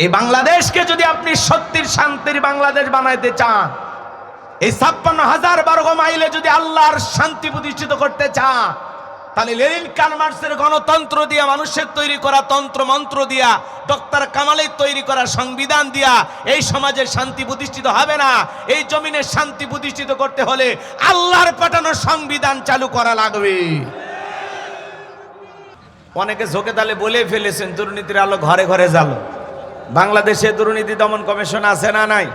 এই বাংলাদেশকে যদি আপনি সত্যির শান্তির বাংলাদেশ বানাইতে চান, এই ৫৬,০০০ বর্গ মাইলে যদি আল্লাহর শান্তি প্রতিষ্ঠিত করতে চান, তাহলে লেনিন কার্ল মার্কসের গণতন্ত্র দিয়া, মানুষের তৈরি করা তন্ত্র মন্ত্র দিয়া, ডক্টর কামালের তৈরি করা সংবিধান দিয়া এই সমাজের শান্তি প্রতিষ্ঠিত হবে না। এই জমিনের শান্তি প্রতিষ্ঠিত করতে হলে আল্লাহর পাঠানো সংবিধান চালু করা লাগবে। অনেকে ঝোঁকে তালে বলে ফেলেছেন দুর্নীতির আলো ঘরে ঘরে জ্বালো। বাংলাদেশে দুর্নীতি দমন কমিশন আছে না নাই?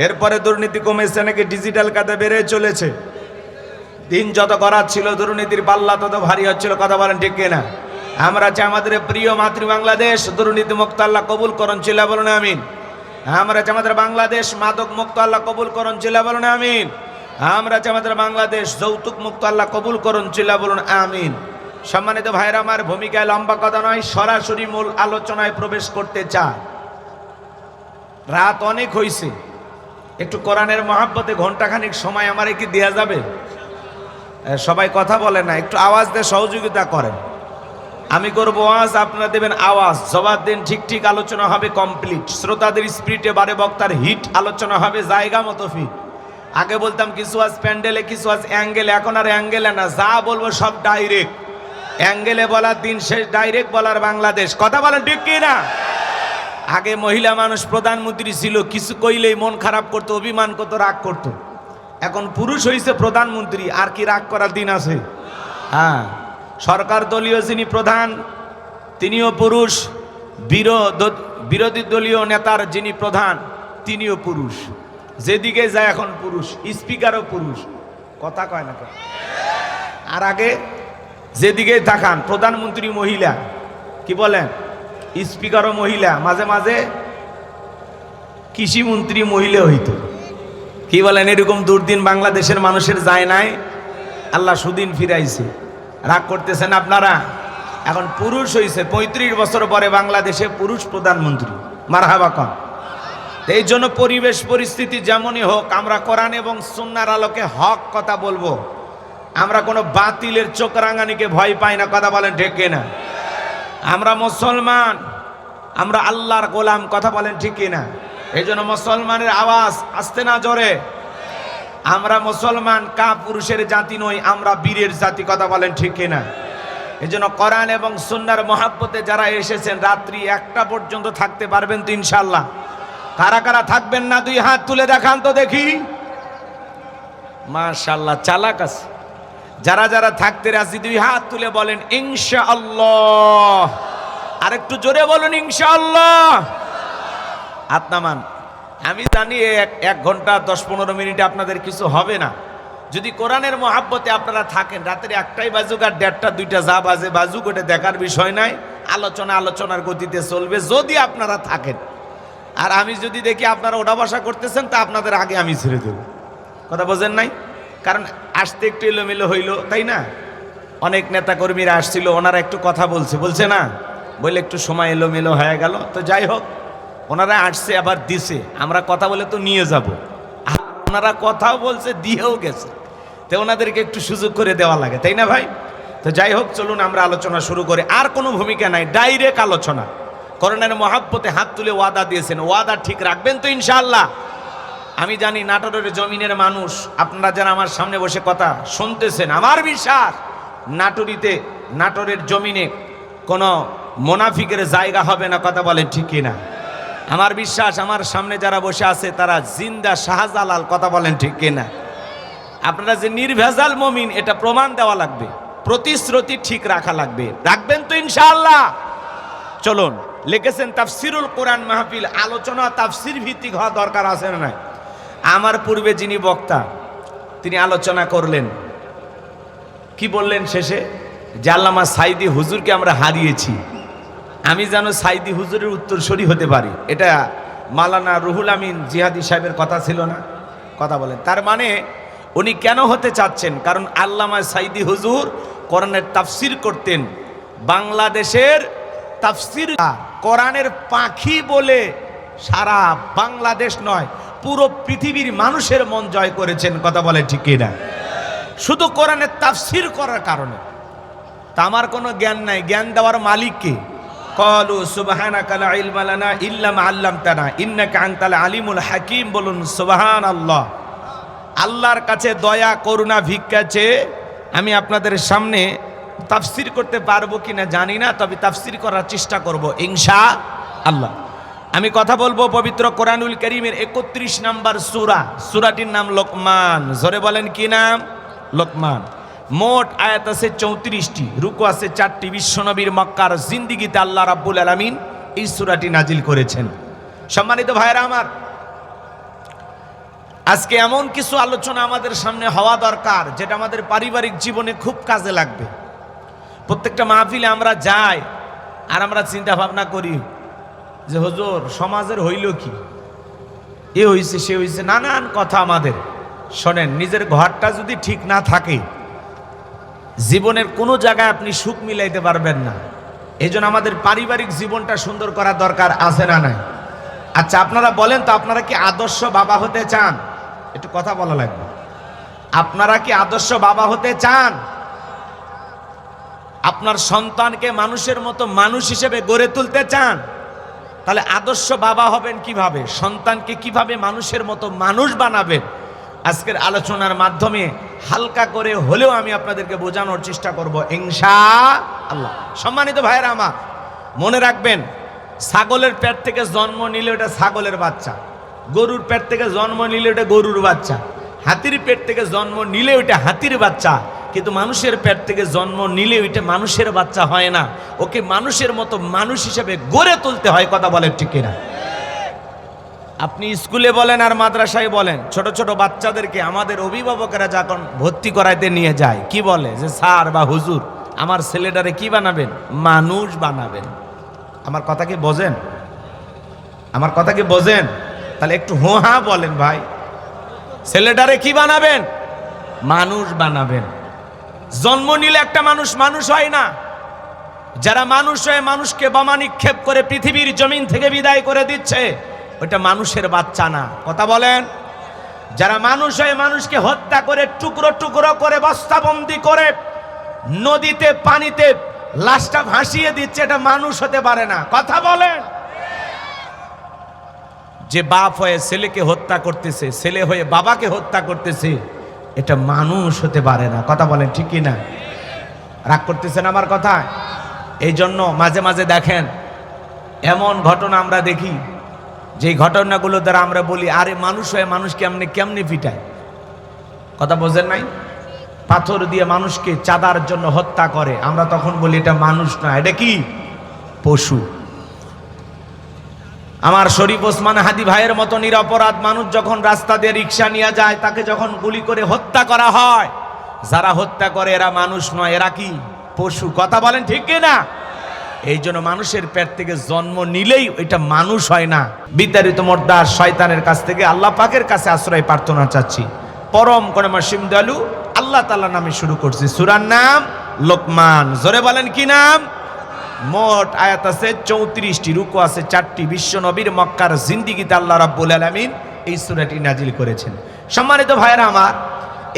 এরপরে দুর্নীতি কমেছে নাকি ডিজিটাল কাজে বেড়ে চলেছে। দিন যত করার ছিল দুর্নীতির পাল্লা তত ভারী হচ্ছিল। কথা বলেন ঠিক কিনা? আমরা চাই আমাদের প্রিয় মাতৃ বাংলাদেশ দুর্নীতি মুক্ত আল্লাহ কবুল করুন, চিল্লা বলুন আমিন। আমরা চাই আমাদের বাংলাদেশ মাদক মুক্ত আল্লাহ কবুল করুন, চিল্লা বলুন আমিন। আমরা চাই আমাদের বাংলাদেশ যৌতুক মুক্ত আল্লাহ কবুল করুন, চিল্লা বলুন আমিন। সম্মানিত ভাইরা, আমার ভূমিকায় লম্বা কথা নয়, সরাসরি মূল আলোচনায় প্রবেশ করতে চাই। রাত অনেক হইছে, একটু কোরআনের মহাব্বতে ঘন্টাখানিক সময় আমারে কি দেয়া যাবে? সবাই কথা বলে না, একটু আওয়াজ দিয়ে সহযোগিতা করেন। আমি করবো আওয়াজ, আপনারা দেবেন আওয়াজ, জবাব দিন। ঠিক ঠিক আলোচনা হবে কমপ্লিট, শ্রোতাদের স্পিরিটে বারে বক্তার হিট আলোচনা হবে জায়গা মতো ফিট। আগে বলতাম কিছু আজ প্যান্ডেলে, কিছু আজ অ্যাঙ্গেলে, এখন আর অ্যাঙ্গেলে না, যা বলবো সব ডাইরেক্ট। অ্যাঙ্গেলে বলার দিন শেষ, ডাইরেক্ট বলার বাংলাদেশ। কথা বলেন ঠিক কি না? আগে মহিলা মানুষ প্রধানমন্ত্রী ছিল, কিছু কইলেই মন খারাপ করতো, অভিমান করতো, রাগ করতো। এখন পুরুষ হইছে প্রধানমন্ত্রী, আর কি রাগ করার দিন আছে? হ্যাঁ, সরকার দলীয় যিনি প্রধান তিনিও পুরুষ, বিরোধী দলীয় নেতার যিনি প্রধান তিনিও পুরুষ। যেদিকে যায় এখন পুরুষ, স্পিকারও পুরুষ। কথা কয় না? আর আগে যেদিকে তাকান প্রধানমন্ত্রী মহিলা, কি বলেন? স্পিকারও মহিলা, মাঝে মাঝে কৃষিমন্ত্রী মহিলা হইতো। কি বলেন? এরকম দুর্দিন বাংলাদেশের মানুষের যায় নাই, আল্লাহ সুদিন ফিরাইছে। রাগ করতেছেন আপনারা? এখন পুরুষ হইছে, ৩৫ বছর পরে বাংলাদেশে পুরুষ প্রধানমন্ত্রী। মারহাবা কন। এই জন্য পরিবেশ পরিস্থিতি যেমনই হোক, আমরা কোরআন এবং সুন্নাহর আলোকে হক কথা বলবো। আমরা কোনো বাতিলের চোখ রাঙানিকে ভয় পাই না। কথা বলেন ঠিক কিনা? আমরা মুসলমান, আমরা আল্লাহর গোলাম। কথা বলেন ঠিক কিনা? এই জন্য মুসলমানের আওয়াজ আসতে না জোরে। আমরা মুসলমান কা পুরুষের জাতি নই, আমরা বীরের জাতি। কথা বলেন ঠিক কিনা? এই জন্য কোরআন এবং সুন্নাহর মহাব্বতে যারা এসেছেন, রাত্রি ১টা পর্যন্ত থাকতে পারবেন তো ইনশাআল্লাহ? কারা কারা থাকবেন না দুই হাত তুলে দেখান তো দেখি। মাশাআল্লাহ, চালাক আছে। যারা যারা থাকতে রাজি দুই হাত তুলে বলেন ইনশাআল্লাহ। আর একটু জোরে বলুন ইনশাআল্লাহ। হাত নামান। আমি জানি ১ ঘন্টা ১০-১৫ মিনিটে আপনাদের কিছু হবে না। যদি কোরআনের মহাব্বতে আপনারা থাকেন, রাতের ১টাই বাজুক আর ১:৩০ ২টা যা বাজে বাজুক, ওটা দেখার বিষয় নাই। আলোচনার গতিতে চলবে যদি আপনারা থাকেন। আর আমি যদি দেখি আপনারা ওঠা বসা করতেছেন, তা আপনাদের আগে আমি ছেড়ে দেব। কথা বোঝেন নাই? কারণ আসতে একটু এলোমেলো হইল, তাই না? অনেক নেতাকর্মীরা আসছিল, ওনারা একটু কথা বলছে না, বলে একটু সময় এলোমেলো হয়ে গেল। তো যাই হোক, ওনারা আসছে আবার দিছে, আমরা কথা বলে তো নিয়ে যাব। ওনারা কথাও বলছে, দিয়েও গেছে, তো ওনাদেরকে একটু সুযোগ করে দেওয়া লাগে, তাই না ভাই? তো যাই হোক, চলুন আমরা আলোচনা শুরু করি। আর কোনো ভূমিকা নাই, ডাইরেক্ট আলোচনা। কোরআনের মহাব্বতে হাত তুলে ওয়াদা দিয়েছেন, ওয়াদা ঠিক রাখবেন তো ইনশাআল্লাহ? আমি জানি নাটোরের জমিনের মানুষ, আপনারা যারা আমার সামনে বসে কথা শুনতেছেন, আমার বিশ্বাস নাটোরের জমিনে কোনো মুনাফিকের জায়গা হবে না। কথা বলেন ঠিক কিনা? আমার বিশ্বাস আমার সামনে যারা বসে আছে তারা জিন্দা শাহজালাল। কথা বলেন ঠিক কিনা? আপনারা যে নির্ভেজাল মুমিন, এটা প্রমাণ দেওয়া লাগবে, প্রতিশ্রুতি ঠিক রাখা লাগবে। রাখবেন তো ইনশাআল্লাহ? চলুন, লিখেছেন তাফসিরুল কোরআন মাহফিল, আলোচনা তাফসির ভিত্তিক হওয়া দরকার আছে না? আমার পূর্বে যিনি বক্তা, তিনি আলোচনা করলেন, কি বললেন শেষে? যে আল্লামা সাইদি হুজুরকে আমরা হারিয়েছি। আমি যেন সাইদি হুজুরের উত্তরসূরি হতে পারি, এটা মাওলানা রুহুল আমিন জিহাদি সাহেবের কথা ছিল না? কথা বলেন। তার মানে উনি কেন হতে চাচ্ছেন? কারণ আল্লামা সাইদি হুজুর কোরআনের তাফসির করতেন। বাংলাদেশের তাফসির কোরআনের পাখি বলে সারা বাংলাদেশ নয়, পুরো পৃথিবীর মানুষের মন জয় করেছেন। কথা বলে ঠিক কিনা? শুধু কোরআনের তাফসির করার কারণে। তা আমার কোনো জ্ঞান নাই, জ্ঞান দেওয়ার মালিক কে? ক্বালু সুবহানাকা লা ইলমা লানা ইল্লা মা আল্লামতানা ইন্নাকা আনতাল আলিমুল হাকীম। বলুন সুবহানাল্লাহ। আল্লাহর কাছে দয়া করুণা ভিক্ষা চেয়ে আমি আপনাদের সামনে তাফসীর করতে পারবো কিনা জানি না, তবে তাফসীর করার চেষ্টা করব ইনশাআল্লাহ। আমি কথা বলবো পবিত্র কোরআনুল কারীমের ৩১ নম্বর সূরা। সূরাটির নাম লোকমান। জোরে বলেন কি নাম? লোকমান। মোট আয়াত আছে ৩৪টি, রুকু আছে 4টি। বিশ্বনবীর মক্কার জিন্দেগিতে আল্লাহ রাব্বুল আলামিন এই সূরাটি নাজিল করেছেন। সম্মানিত ভাইরা আমার, আজকে এমন কিছু আলোচনা আমাদের সামনে হওয়া দরকার যেটা আমাদের পারিবারিক জীবনে খুব কাজে লাগবে। প্রত্যেকটা মাহফিলে আমরা যাই আর আমরা চিন্তা ভাবনা করি যে হুজুর সমাজের হইল কি, এ হইছে সে হইছে, নানান কথা আমাদের। শোনেন, নিজের ঘরটা যদি ঠিক না থাকে জীবনের কোনো জায়গায় আপনি সুখ মিলাইতে পারবেন না। এই জন্য আমাদের পারিবারিক জীবনটা সুন্দর করা দরকার, আছে না নাই? আচ্ছা আপনারা বলেন তো, আপনারা কি আদর্শ বাবা হতে চান? একটু কথা বলা লাগবে। আপনারা কি আদর্শ বাবা হতে চান? আপনার সন্তানকে মানুষের মতো মানুষ হিসেবে গড়ে তুলতে চান? তাহলে আদর্শ বাবা হবেন কিভাবে, সন্তানকে কিভাবে মানুষের মতো মানুষ বানাবেন, আজকের আলোচনার মাধ্যমে হালকা করে হলেও আমি আপনাদেরকে বোঝানোর চেষ্টা করব ইনশাআল্লাহ। সম্মানিত ভাইয়েরা আমার, মনে রাখবেন, ছাগলের পেট থেকে জন্ম নিলে ওটা ছাগলের বাচ্চা, গরুর পেট থেকে জন্ম নিলে ওটা গরুর বাচ্চা, হাতির পেট থেকে জন্ম নিলে ওইটা হাতির বাচ্চা। কিন্তু মানুষের পেট থেকে জন্ম নিলে ওইটা মানুষের বাচ্চা হয় না, ওকে মানুষের মতো মানুষ হিসেবে গড়ে তুলতে হয়। কথা বলেন ঠিক কিনা? আপনি স্কুলে বলেন আর মাদ্রাসায় বলেন, ছোট ছোট বাচ্চাদেরকে আমাদের অভিভাবকেরা যখন ভর্তি করাইতে নিয়ে যায় কি বলে, যে স্যার বা হুজুর আমার ছেলেটারে কি বানাবেন? মানুষ বানাবেন। আমার কথা কি বোঝেন? আমার কথা কি বোঝেন? তাহলে একটু হা বলেন ভাই। ছেলেটারে কি বানাবেন? মানুষ বানাবেন। জন্ম নিলে একটা মানুষ মানুষ হয় না। যারা মানুষ হয়ে মানুষকে বোমা নিক্ষেপ করে পৃথিবীর জমিন থেকে বিদায় করে দিচ্ছে, ওটা মানুষের বাচ্চা না। কথা বলেন। যারা মানুষ হয়ে মানুষকে হত্যা করে টুকরো টুকরো করে বস্তাবন্দি করে নদীতে পানিতে লাশটা ভাসিয়ে দিচ্ছে, এটা মানুষ হতে পারে না। কথা বলেন। যে বাপ হয়ে ছেলেকে হত্যা করতেছে, ছেলে হয়ে বাবাকে হত্যা করতেছে, এটা মানুষ হতে পারে না। কথা বলেন ঠিক কি না? রাগ করতেছেন আমার কথা? এই জন্য মাঝে মাঝে দেখেন এমন ঘটনা আমরা দেখি, যে ঘটনাগুলো দ্বারা আমরা বলি আরে মানুষ হয়ে মানুষকে কেমনে পিটায়। কথা বোঝেন নাই? পাথর দিয়ে মানুষকে চাঁদার জন্য হত্যা করে, আমরা তখন বলি এটা মানুষ না, এটা কি? পশু। আমার শরীফ ওসমান হাদি ভাইয়ের মতো নিরপরাধ মানুষ যখন রাস্তা দিয়ে রিক্সা নিয়ে যায়, তাকে যখন গুলি করে হত্যা করা হয়, যারা হত্যা করে এরা মানুষ নয়, এরা কি? পশু। কথা বলেন ঠিক কি না? এই জন্য মানুষের পেট থেকে জন্ম নিলেই ওইটা মানুষ হয় না। বিতাড়িত মোর্দার শয়তানের কাছ থেকে আল্লাহ পাকের কাছে আশ্রয় প্রার্থনা চাচ্ছি। পরম করুণাময় দয়ালু আল্লাহ তাআলার নামে শুরু করছি। সূরার নাম লোকমান। জোরে বলেন কি নাম? মোট আয়াত আছে ৩৪টি, রুকু আছে 4টি। বিশ্ব নবীর মক্কার জিন্দেগিতে আল্লাহ রাব্বুল আলামিন এই সূরাটি নাজিল করেছেন। সম্মানিত ভাইয়েরা আমার,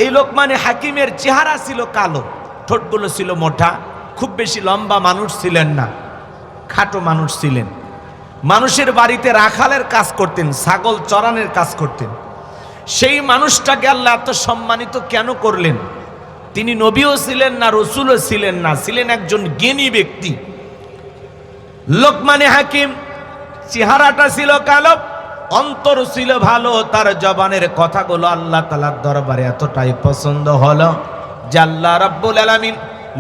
এই লোকমানে হাকিমের চেহারা ছিল কালো, ঠোঁটগুলো ছিল মোটা, খুব বেশি লম্বা মানুষ ছিলেন না, খাটো মানুষ ছিলেন। মানুষের বাড়িতে রাখালের কাজ করতেন, ছাগল চরানোর কাজ করতেন। সেই মানুষটাকে আল্লাহ এত সম্মানিত কেন করলেন? তিনি নবীও ছিলেন না, রসুলও ছিলেন না, ছিলেন একজন জ্ঞানী ব্যক্তি। লোকমানে হাকিম চেহারাটা ছিল কালো, অন্তর ছিল ভালো, তার জবানের কথাগুলো আল্লাহ তাআলার দরবারে এতটাই পছন্দ হলো যে আল্লাহ রাব্বুল আলামিন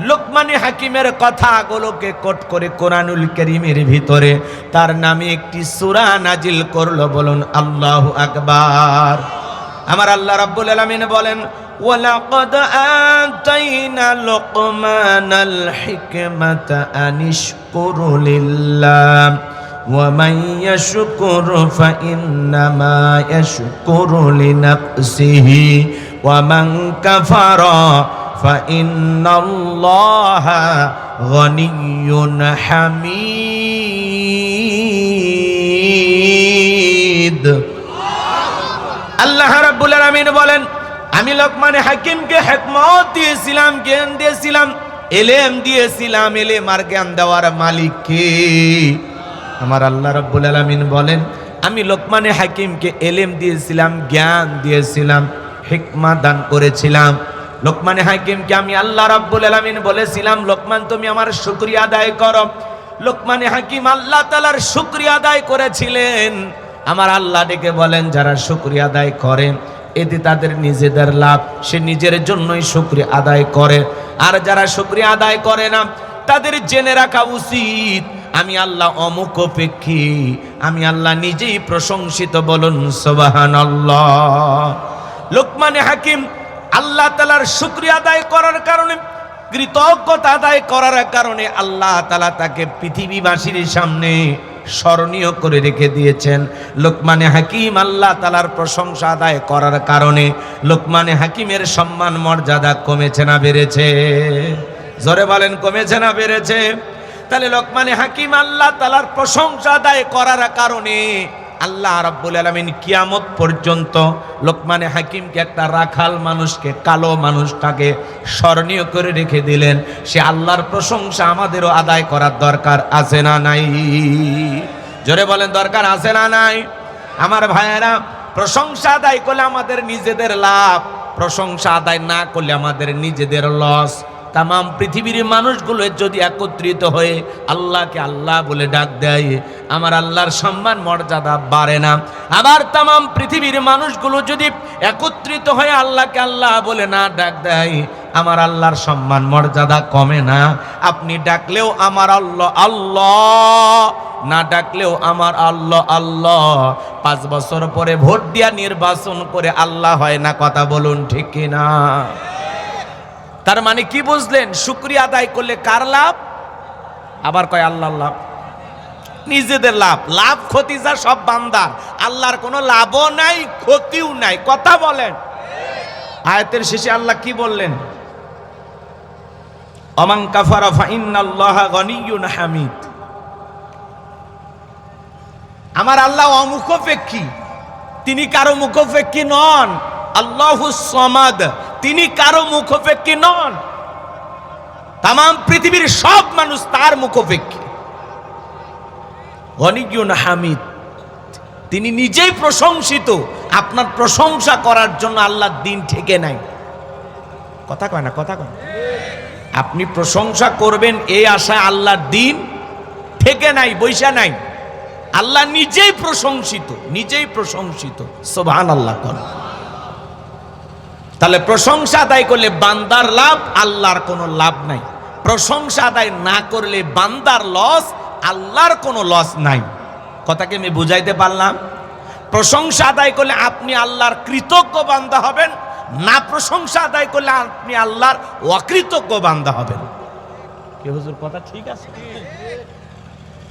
লোকমানে হাকিমের কথাগুলোকে কোট করে কোরআনুল কারীমের ভিতরে তার নামে একটি সূরা নাজিল করলো। বলুন আল্লাহু আকবার। আমার আল্লাহ রাব্বুল আলামিন বলেন, ওয়ালাকাদ আতাইনা লুকমানাল হিকমাতা আনিশকুরু লিল্লাহ ওয়া মান ইয়াশকুরু ফাইন্নামা ইয়াশকুরু লিনাফসিহি ওয়া মান কাফারা ফাইন্নাল্লাহা গনিয়্যুন হামিদ। আল্লাহ রাব্বুল আলামিন বলেন, আমি লোকমানে হাকিমকে হিকমত দিয়েছিলাম, জ্ঞান দিয়েছিলাম, এলেম দিয়েছিলাম, এলেম আর জ্ঞান দেওয়ার মালিক কে? আমার আল্লাহ রাব্বুল আলামিন বলেন, আমি লোকমানে হাকিমকে এলেম দিয়েছিলাম, জ্ঞান দিয়েছিলাম, হিকমা দান করেছিলাম। লোকমানে হাকিমকে আমি আল্লাহ রাব্বুল আলামিন বলেছিলাম, লোকমান তুমি আমার শুকরিয়া আদায় করো। লোকমানে হাকিম আল্লাহ তাআলার শুকরিয়া আদায় করেছিলেন। আমার আল্লাহ ডেকে বলেন, যারা শুকরিয়া আদায় করে এতে তাদের নিজেদের লাভ, সে নিজের জন্যই শুকরিয়া আদায় করে। আর যারা শুকরিয়া আদায় করে না তাদের জেনে রাখা উচিত আমি আল্লাহ অমুখাপেক্ষী, আমি আল্লাহ নিজেই প্রশংসিত। বলুন সুবহানাল্লাহ। লোকমানে হাকিম আল্লাহ তাআলার শুকরিয়া আদায় করার কারণে, কৃতজ্ঞতা আদায় করার কারণে আল্লাহ তাআলা তাকে পৃথিবীবাসীর সামনে স্মরণীয় করে রেখে দিয়েছেন। লোকমানে হাকিম আল্লাহ তাআলার প্রশংসা আদায় করার কারণে লোকমানে হাকিমের সম্মান মর্যাদা কমেছে না বেড়েছে? জোরে বলেন, কমেছে না বেড়েছে? তাহলে লোকমানে হাকিম আল্লাহ তাআলার প্রশংসা আদায় করার কারণে আল্লাহ রাব্বুল আলামিন কিয়ামত পর্যন্ত লোকমানে হাকিমকে, একটা রাখাল মানুষকে, কালো মানুষটাকে স্মরণীয় করে রেখে দিলেন। সে আল্লাহর প্রশংসা আমাদেরও আদায় করার দরকার আছে না নাই? জোরে বলেন, দরকার আছে না নাই? আমার ভাইয়েরা, প্রশংসা আদায় করলে আমাদের নিজেদের লাভ, প্রশংসা আদায় না করলে আমাদের নিজেদের লস। তাম পৃথিবীর মানুষগুলো যদি একত্রিত হয়ে আল্লাহকে আল্লাহ বলে ডাক দেয়, আমার আল্লাহর সম্মান মর্যাদা বাড়ে না। আবার তাম পৃথিবীর মানুষগুলো যদি একত্রিত হয়ে আল্লাহকে আল্লাহ বলে না ডাক দেয়, আমার আল্লাহর সম্মান মর্যাদা কমে না। আপনি ডাকলেও আমার আল্লাহ আল্লাহ, না ডাকলেও আমার আল্লাহ আল্লাহ। 5 বছর পরে ভোট দিয়া নির্বাচন করে আল্লাহ হয় না, কথা বলুন ঠিক কিনা? তার মানে কি বুঝলেন? শুকরিয়া আদায় করলে কার লাভ? আবার কয় আল্লাহর লাভ, নিজেদের লাভ। লাভ ক্ষতি যা সব বান্দার, আল্লাহর কোনো লাভও নাই, ক্ষতিও নাই। কথা বলেন। আয়াতের শেষে আল্লাহ কি বললেন? অমান কাফারা ফাইন্নাল্লাহা গনিয়্যুন হামিদ। আমার আল্লাহ অমুখাপেক্ষী, তিনি কারো মুখাপেক্ষী নন। আল্লাহুস সামাদ, তিনি কারো মুখাপেক্ষী নন। তাম পৃথিবীর সব মানুষ তার মুখাপেক্ষী। গনিয়্যুন হামিদ, তিনি নিজেই প্রশংসিত। আপনার প্রশংসা করার জন্য আল্লাহর দিন থেকে নাই। কথা কয় না? কথা কয়। আপনি প্রশংসা করবেন এই আশায় আল্লাহর দিন থেকে নাই, বৈশা নাই। আল্লাহ নিজেই প্রশংসিত, নিজেই প্রশংসিত। সুবহানাল্লাহ। তাহলে প্রশংসা আদায় করলে বান্দার লাভ, আল্লাহর কোনো লাভ নাই। প্রশংসা আদায় না করলে বান্দার লস, আল্লাহর কোনো লস নাই। কথাকে আমি বুঝাইতে পারলাম? প্রশংসা আদায় করলে আপনি আল্লাহর কৃতজ্ঞ বান্দা হবেন, না প্রশংসা আদায় করলে আপনি আল্লাহর অকৃতজ্ঞ বান্দা হবেন। কি হুজুর কথা ঠিক আছে?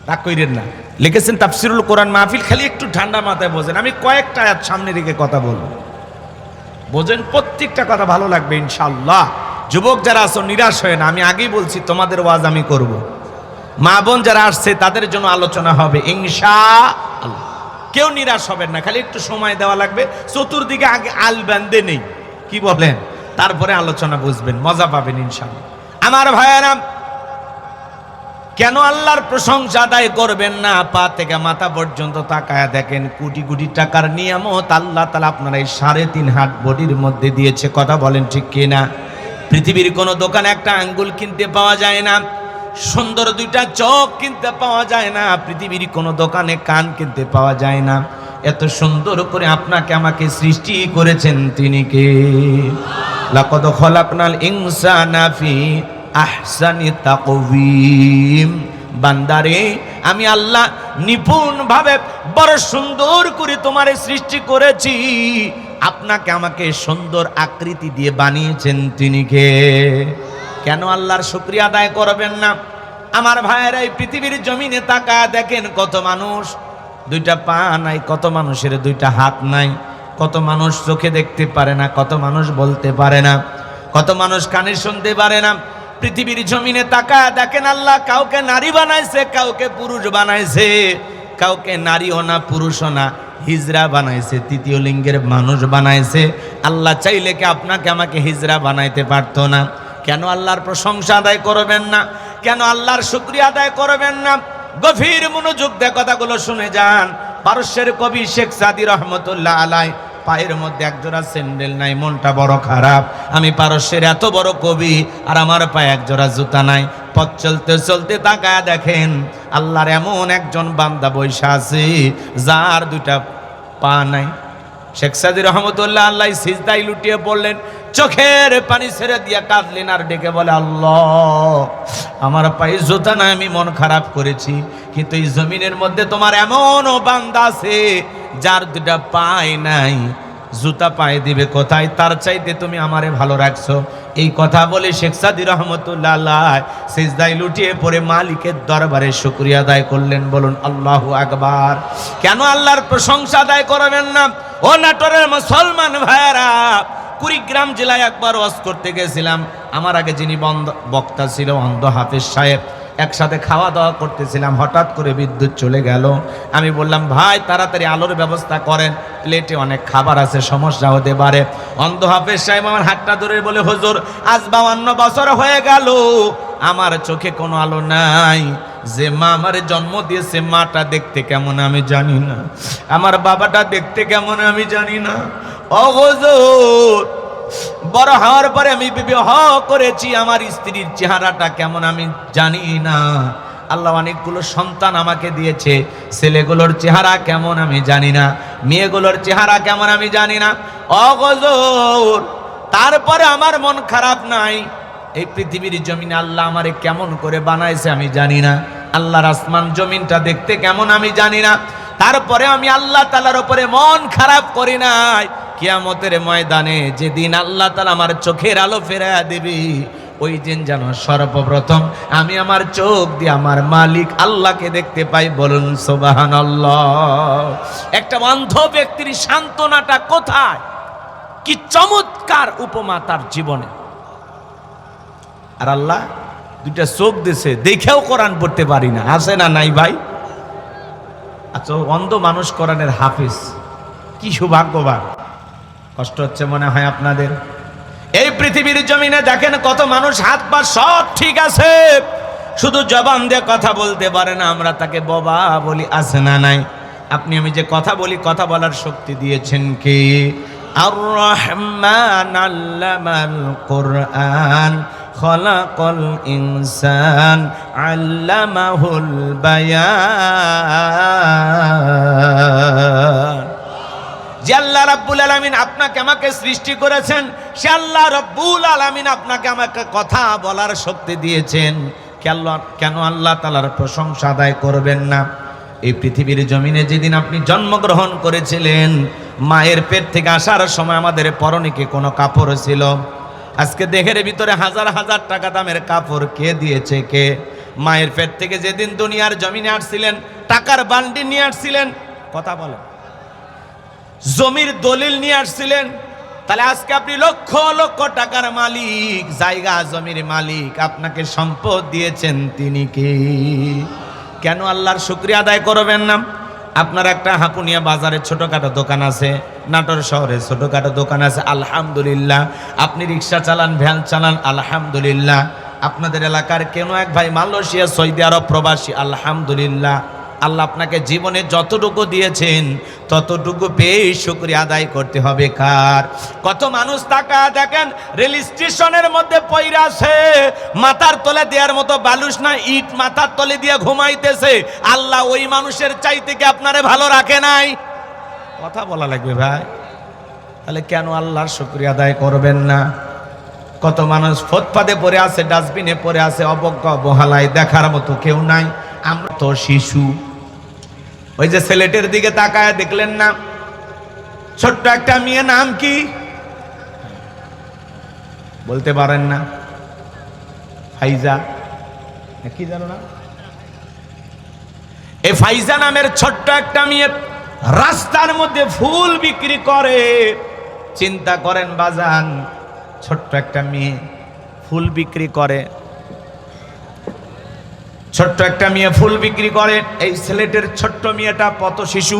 রাগ কইরেন না। লিখেছেন তাফসিরুল কোরআন মাহফিল। খালি একটু ঠান্ডা মাথায় বোঝেন, আমি কয়েকটা আয়াত সামনে রেখে কথা বলবো, বোঝেন। প্রত্যেকটা কথা ভালো লাগবে ইনশাআল্লাহ। যুবক যারা আছো নিরাশ হয় না, আমি আগেই বলছি তোমাদের ওয়াজ আমি করব। মা বোন যারা আসছে তাদের জন্য আলোচনা হবে ইনশাআল্লাহ। কেউ নিরাশ হবেন না, খালি একটু সময় দেওয়া লাগবে। চতুর্দিকে আগে আল বান্ধে নেই, কি বলেন? তারপরে আলোচনা বুঝবেন, মজা পাবেন ইনশাআল্লাহ। আমার ভাইয়েরা, কেন আল্লাহর প্রশংসা আদায় করবেন না? পা থেকে মাথা পর্যন্ত তাকায়া দেখেন, কোটি কোটি টাকার নিয়ামত আল্লাহ তাআলা আপনার এই 3.5 হাত বডির মধ্যে দিয়েছে। কথা বলেন ঠিক কিনা? পৃথিবীর কোনো দোকানে একটা আঙ্গুল কিনতে পাওয়া যায় না, সুন্দর 2টা চোখ কিনতে পাওয়া যায় না, পৃথিবীর কোনো দোকানে কান কিনতে পাওয়া যায় না। এত সুন্দর করে আপনাকে আমাকে সৃষ্টি করেছেন তিনি কে? লাকাদ খলাকনাল ইনসানা ফি আহসানি তাকওয়িম। বান্দারে, আমি আল্লাহ নিপুণ ভাবে বড় সুন্দর করে তোমারে সৃষ্টি করেছি। আপনাকে আমাকে সুন্দর আকৃতি দিয়ে বানিয়েছেন তিনি কে? কেন আল্লাহর শুকরিয়া আদায় করবেন না? আমার ভাইয়েরা, এই পৃথিবীর জমিনে তাকায় দেখেন, কত মানুষ 2টা পা নাই, কত মানুষের 2টা হাত নাই, কত মানুষ চোখে দেখতে পারে না, কত মানুষ বলতে পারে না, কত মানুষ কানে শুনতে পারে না। পৃথিবীর জমিনে তাকায় দেখেন, আল্লাহ কাউকে নারী বানাইছে, কাউকে পুরুষ বানাইছে, কাউকে নারীও না পুরুষও না, হিজরা বানাইছে, 3য় লিঙ্গের মানুষ বানাইছে। আল্লাহ চাইলে কি আপনাকে আমাকে হিজরা বানাইতে পারতো না? কেন আল্লাহর প্রশংসা আদায় করবেন না? কেন আল্লাহর শুকরিয়া আদায় করবেন না? গভীর মনোযোগ দিয়ে কথাগুলো শুনে যান। পারস্যের কবি শেখ সাদি রহমতুল্লাহ আলাই, পায়ের মধ্যে একজোড়া স্যান্ডেল নাই, মনটা বড় খারাপ। আমি পারস্যের এত বড় কবি আর আমার পায়ে একজোড়া জুতা নাই। পথ চলতে চলতে তাকায় দেখেন আল্লাহর এমন একজন বান্দা বৈশা আছে যার দুইটা পা নাই। শেখ সাদি রহমতুল্লাহ আল্লাহ সিজদায় লুটিয়ে পড়লেন, চোখের পানি ছেড়ে দিয়ে কাঁদলেন আর ডেকে বলে, আল্লাহ আমার পায়ে জুতা নাই, আমি মন খারাপ করেছি, কিন্তু এই জমিনের মধ্যে তোমার এমনও বান্দা আছে যার দুটা পায় নাই, জুতা পায়ে দিবে কোথায়? তার চাইতে তুমি আমারে ভালো রাখছো। এই কথা বলে শেখ সাদি রহমতুল্লাহ আল্লাহ সিজদায় লুটিয়ে পড়ে মালিকের দরবারে শুকরিয়া আদায় করলেন। বলুন আল্লাহু আকবার। কেন আল্লাহর প্রশংসা আদায় করবেন না? ও নাটোরের মুসলমান ভাইয়েরা, কুড়িগ্রাম জেলায় একবার ওয়াজ করতে গেছিলাম। আমার আগে যিনি বক্তা ছিল অন্ধ হাফেজ সাহেব, একসাথে খাওয়া দাওয়া করতেছিলাম, হঠাৎ করে বিদ্যুৎ চলে গেল। আমি বললাম, ভাই তাড়াতাড়ি আলোর ব্যবস্থা করেন, প্লেটে অনেক খাবার আছে, সমস্যা হতে পারে। অন্ধ হাফেজ সাহেব আমার হাতটা ধরে বলে, হুজুর আজ 52 বছর হয়ে গেল আমার চোখে কোনো আলো নাই। যে মা আমার জন্ম দিয়েছে মাটা দেখতে কেমন আমি জানি না, আমার বাবাটা দেখতে কেমন আমি জানি না। ও হুজুর, বড় হওয়ার পরে আমি বিবাহ করেছি, আমার স্ত্রীর চেহারাটা কেমন আমি জানি না। আল্লাহ অনেকগুলো সন্তান আমাকে দিয়েছে, ছেলেগুলোর চেহারা কেমন আমি জানি না, মেয়েগুলোর চেহারা কেমন আমি জানি না। ও হুজুর, তারপরে আমার মন খারাপ নাই। এই পৃথিবীর জমিনে আল্লাহ আমারে কেমন করে বানাইছে আমি জানি না, আল্লাহর আসমান জমিনটা দেখতে কেমন আমি জানি না, তারপরে আমি আল্লাহ তাআলার উপরে মন খারাপ করি নাই। কিয়ামতের ময়দানে যেদিন আল্লাহ তাআলা আমার চোখের আলো ফেরাইয়া দিবি, ওই দিন যেন সর্বপ্রথম আমি আমার চোখ দিয়ে আমার মালিক আল্লাহকে দেখতে পাই। বলুন সুবহানাল্লাহ। একটা অন্ধ ব্যক্তির সান্ত্বনাটা কোথায়? কি চমৎকার উপমা তার জীবনে। আর আল্লাহ দুইটা চোখ দিছে, দেখেও কোরআন পড়তে পারি না, আছে না নাই ভাই? আচ্ছা, অন্ধ মানুষ কোরআনের হাফিজ, কি সৌভাগ্যবান। কষ্ট হচ্ছে মনে হয় আপনাদের? এই পৃথিবীর জমিনে দেখেন কত মানুষ হাত পা সব ঠিক আছে, শুধু জবান দিয়ে কথা বলতে পারে না, আমরা তাকে বোবা বলি, আছে না নাই? আপনি আমি যে কথা বলি, কথা বলার শক্তি দিয়েছেন কে? আর রহমান আল্লামাল কোরআন খলাকল ইনসান আল্লামাহুল বায়ান। যে আল্লাহ রাব্বুল আলামিন আপনাকে আমাকে সৃষ্টি করেছেন, সে আল্লাহ রাব্বুল আলামিন আপনাকে আমাকে কথা বলার শক্তি দিয়েছেন। কেন আল্লাহ তাআলার প্রশংসা আদায় করবেন না? এই পৃথিবীর জমিনে যেদিন আপনি জন্মগ্রহণ করেছিলেন, মায়ের পেট থেকে আসার সময় আমাদের পরনে কি কোনো কাপড় ছিল? আজকে দেহের ভিতরে হাজার হাজার টাকা দামের কাপড় কে দিয়েছে? কে? মায়ের পেট থেকে যেদিন দুনিয়ার জমিনে আসছিলেন, টাকার বান্ডি নিয়ে আসছিলেন, কথা বলেন, জমির দলিল নিয়ে আসছিলেন। তাহলে আজকে আপনি লক্ষ লক্ষ টাকার মালিক, জায়গা জমির মালিক, আপনাকে সম্পদ দিয়েছেন তিনি কে? কেন আল্লাহর শুকরিয়া আদায় করবেন না? আপনার একটা হাপুনিয়া বাজারে ছোটখাটো দোকান আছে, নাটোর শহরে ছোটখাটো দোকান আছে, আলহামদুলিল্লাহ। আপনি রিক্সা চালান, ভ্যান চালান, আলহামদুলিল্লাহ। আপনাদের এলাকার কেন এক ভাই মালয়েশিয়া, সৌদি আরব প্রবাসী, আলহামদুলিল্লাহ। আল্লাহ আপনাকে জীবনে যতটুকু দিয়েছেন ততটুকু পেয়ে শুকরিয়া আদায় করতে হবে কার? কত মানুষ তাকা দেখেন রেল স্টেশনের মধ্যে পইরা আছে, মাথার তলে দেওয়ার মতো বালুস না, ইট মাথার তলে দিয়ে ঘুমাইতেছে। আল্লাহ ওই মানুষের চাইতে কি আপনারে ভালো রাখে নাই? কথা বলা লাগবে ভাই। তাহলে কেন আল্লাহর শুকরিয়া আদায় করবেন না? কত মানুষ ফুটপাতে পড়ে আছে, ডাস্টবিনে পড়ে আছে, অবজ্ঞা অবহেলায়, দেখার মতো কেউ নাই। আমরা তো শিশু। ওই যে ছেলেটির দিকে তাকায় দেখলেন না, ছোট্ট একটা মেয়ে, নাম কি বলতে পারেন না? ফাইজা, কি জানো না? এই ফাইজা নামের ছোট্ট একটা মেয়ে রাস্তার মধ্যে ফুল বিক্রি করে। চিন্তা করেন বাজান, ছোট্ট একটা মেয়ে ফুল বিক্রি করে, ছোট্ট একটা মেয়ে ফুল বিক্রি করে। এই ছেলেটির ছোট্ট মেয়েটা পথ শিশু,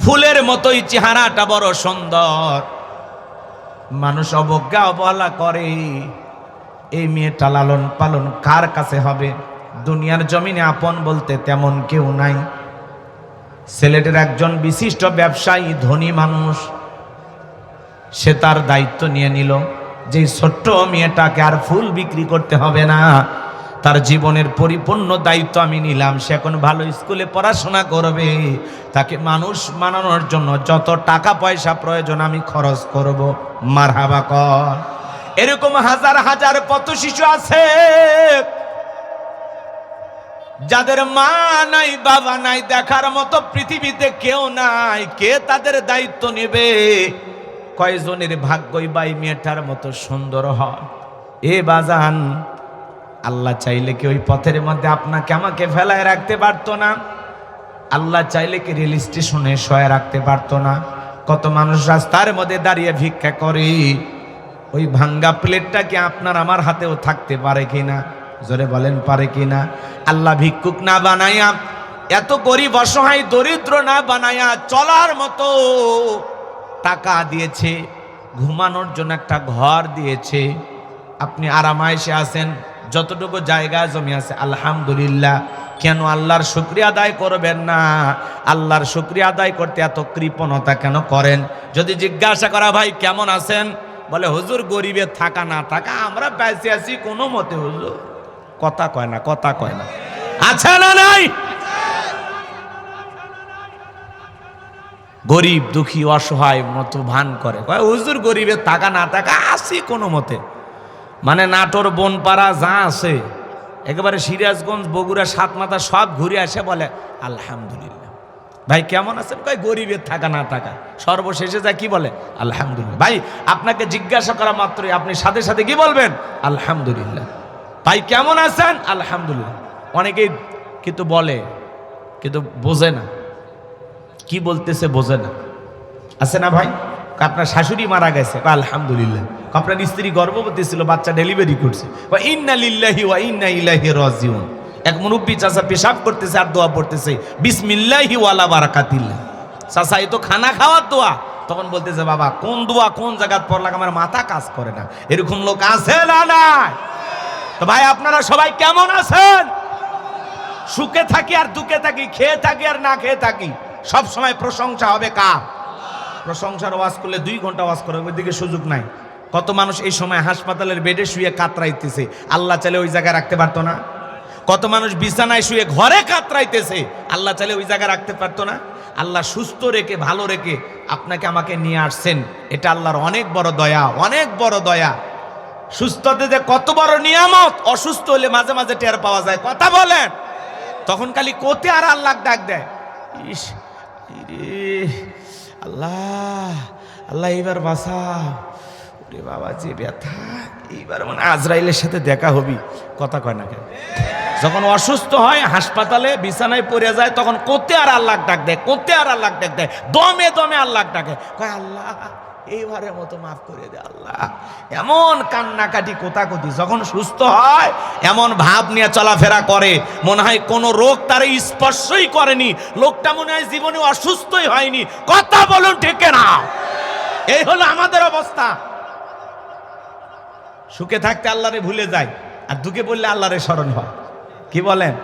ফুলের মতোই চেহারাটা বড় সুন্দর। মানুষ অবজ্ঞা অবহেলা করে, এই মেয়েটা লালন পালন কার কাছে হবে? দুনিয়ার জমিনে আপন বলতে তেমন কেউ নাই। ছেলেটার একজন বিশিষ্ট ব্যবসায়ী ধনী মানুষ, সে তার দায়িত্ব নিয়ে নিল যে ছোট্ট মেয়েটাকে আর ফুল বিক্রি করতে হবে না, তার জীবনের পরিপূর্ণ দায়িত্ব আমি নিলাম। সে এখন ভালো স্কুলে পড়াশোনা করবে, তাকে মানুষ বানানোর জন্য যত টাকা পয়সা প্রয়োজন আমি খরচ করব। মারহাবা কর। এরকম হাজার হাজার পথ শিশু আছে যাদের মা নাই, বাবা নাই, দেখার মতো পৃথিবীতে কেউ নাই। কে তাদের দায়িত্ব নেবে? কয়জনের ভাগ্যই বাই মেয়েটার মতো সুন্দর হয়। এ বাজান, আল্লাহ চাইলে কি ওই পথের মধ্যে আপনাকে আমাকে ফেলায় রাখতে পারতো না? আল্লাহ চাইলে কি রেল স্টেশনে শয়ে রাখতে পারতো না? কত মানুষ রাস্তার মধ্যে দাঁড়িয়ে ভিক্ষা করে। ওই ভাঙ্গা প্লেটটা কি আপনার আমার হাতেও থাকতে পারে কিনা? জোরে বলেন, পারে কিনা? আল্লাহ ভিক্ষুক না বানায়া, এত গরিব অসহায় দরিদ্র না বানায়া, চলার মতো টাকা দিয়েছে, ঘুমানোর জন্য একটা ঘর দিয়েছে। আপনি আরামায়েশে আছেন, যতটুকু জায়গা জমি আছে আলহামদুলিল্লাহ। কেন আল্লাহর শুকরিয়া আদায় করবেন না? আল্লাহর শুকরিয়া আদায় করতে এত কৃপণতা কেন করেন? যদি জিজ্ঞাসা করা, ভাই কেমন আছেন? বলে হুজুর গরিবের থাকা না থাকা আমরা বেঁচে আছি কোনো মতে। হুজুর কথা কয় না, কথা কয় না। আছে না নাই? গরিব দুঃখী অসহায় মতো ভান করে, কয় হুজুর গরিবের থাকা না থাকা আছি কোনো মতে। মানে নাটোর বনপাড়া যা আছে, একেবারে সিরাজগঞ্জ, বগুড়া, সাতমাথা সব ঘুরে আসে, বলে আলহামদুলিল্লাহ। ভাই কেমন আছেন? কয় গরিবের থাকা না থাকা। সর্বশেষে যা কি বলে? আলহামদুলিল্লাহ। ভাই আপনাকে জিজ্ঞাসা করা মাত্রই আপনি সাথে সাথে কি বলবেন? আলহামদুলিল্লাহ। ভাই কেমন আছেন? আলহামদুলিল্লাহ। অনেকেই কিন্তু বলে, কিন্তু বোঝে না কি বলতেছে, বোঝে না। আছে না ভাই? আপনার শাশুড়ি মারা গেছে, আলহামদুলিল্লাহ। আপনার স্ত্রী গর্ভবতী ছিল, বাচ্চা ডেলিভারি করছে, ইন্না লিল্লাহি ওয়া ইন্না ইলাইহি রাজিউন। এক মুরব্বী চাচা পেশাব করতেছে আর দোয়া পড়তেছে, বিসমিল্লাহি ওয়ালা বারাকাতিল্লাহ। চাচা এই তো খানা খাওয়ার দোয়া। তখন বলতেছে, বাবা কোন দোয়া কোন জায়গায় পড়লাম, আমার মাথা কাজ করে না। এরকম লোক আছে না নাই? তো ভাই আপনারা সবাই কেমন আছেন? সুখে থাকি আর দুঃখে থাকি, খেয়ে থাকি আর না খেয়ে থাকি, সব সময় প্রশংসা হবে কার? প্রশংসার ওয়াজ করলে 2 ঘন্টা ওয়াজ করে, ওইদিকে সুযোগ নাই। কত মানুষ এই সময় হাসপাতালের বেডে শুয়ে কাতরাইতেছে, আল্লাহ চাইলে ওই জায়গায় রাখতে পারতো না? কত মানুষ বিছানায় শুয়ে ঘরে কাতরাইতেছে, আল্লাহ চাইলে ওই জায়গায় রাখতে পারতো না? আল্লাহ সুস্থ রেখে ভালো রেখে আপনাকে আমাকে নিয়ে আসছেন, এটা আল্লাহর অনেক বড় দয়া, অনেক বড় দয়া। সুস্থতে যে কত বড় নিয়ামত, অসুস্থ হলে মাঝে মাঝে টের পাওয়া যায়। কথা বলেন, তখন খালি কোতে আর আল্লাহ ডাক দেয়, ইস রে আল্লাহ, আল্লাহ এইবার বাঁচা, ওরে বাবা যে ব্যথা, এইবার মানে আজরাইলের সাথে দেখা হবি। কথা কয় না কেন? যখন অসুস্থ হয় হাসপাতালে বিছানায় পড়ে যায়, তখন কোতে আর আল্লাহ ডাক দেয়, কোতে আর আল্লাহ ডাক দেয়, দমে দমে আল্লাহ ডাকে, কয় আল্লাহ এইবারের মতো মাফ করে দে আল্লাহ। এমন কান্নাকাটি কোতাকুতি। যখন সুস্থ হয় এমন ভাব নিয়ে চলাফেরা করে, মনে হয় কোনো রোগ তার স্পর্শই করেনি, লোকটা মনে হয় জীবনে অসুস্থই হয়নি। কথা বলুন ঠিক না? এই হলো আমাদের অবস্থা। সুখে থাকতে আল্লাহরে ভুলে যায়, আর দুঃখে বললে আল্লাহরে স্মরণ হয়। কি বলেন?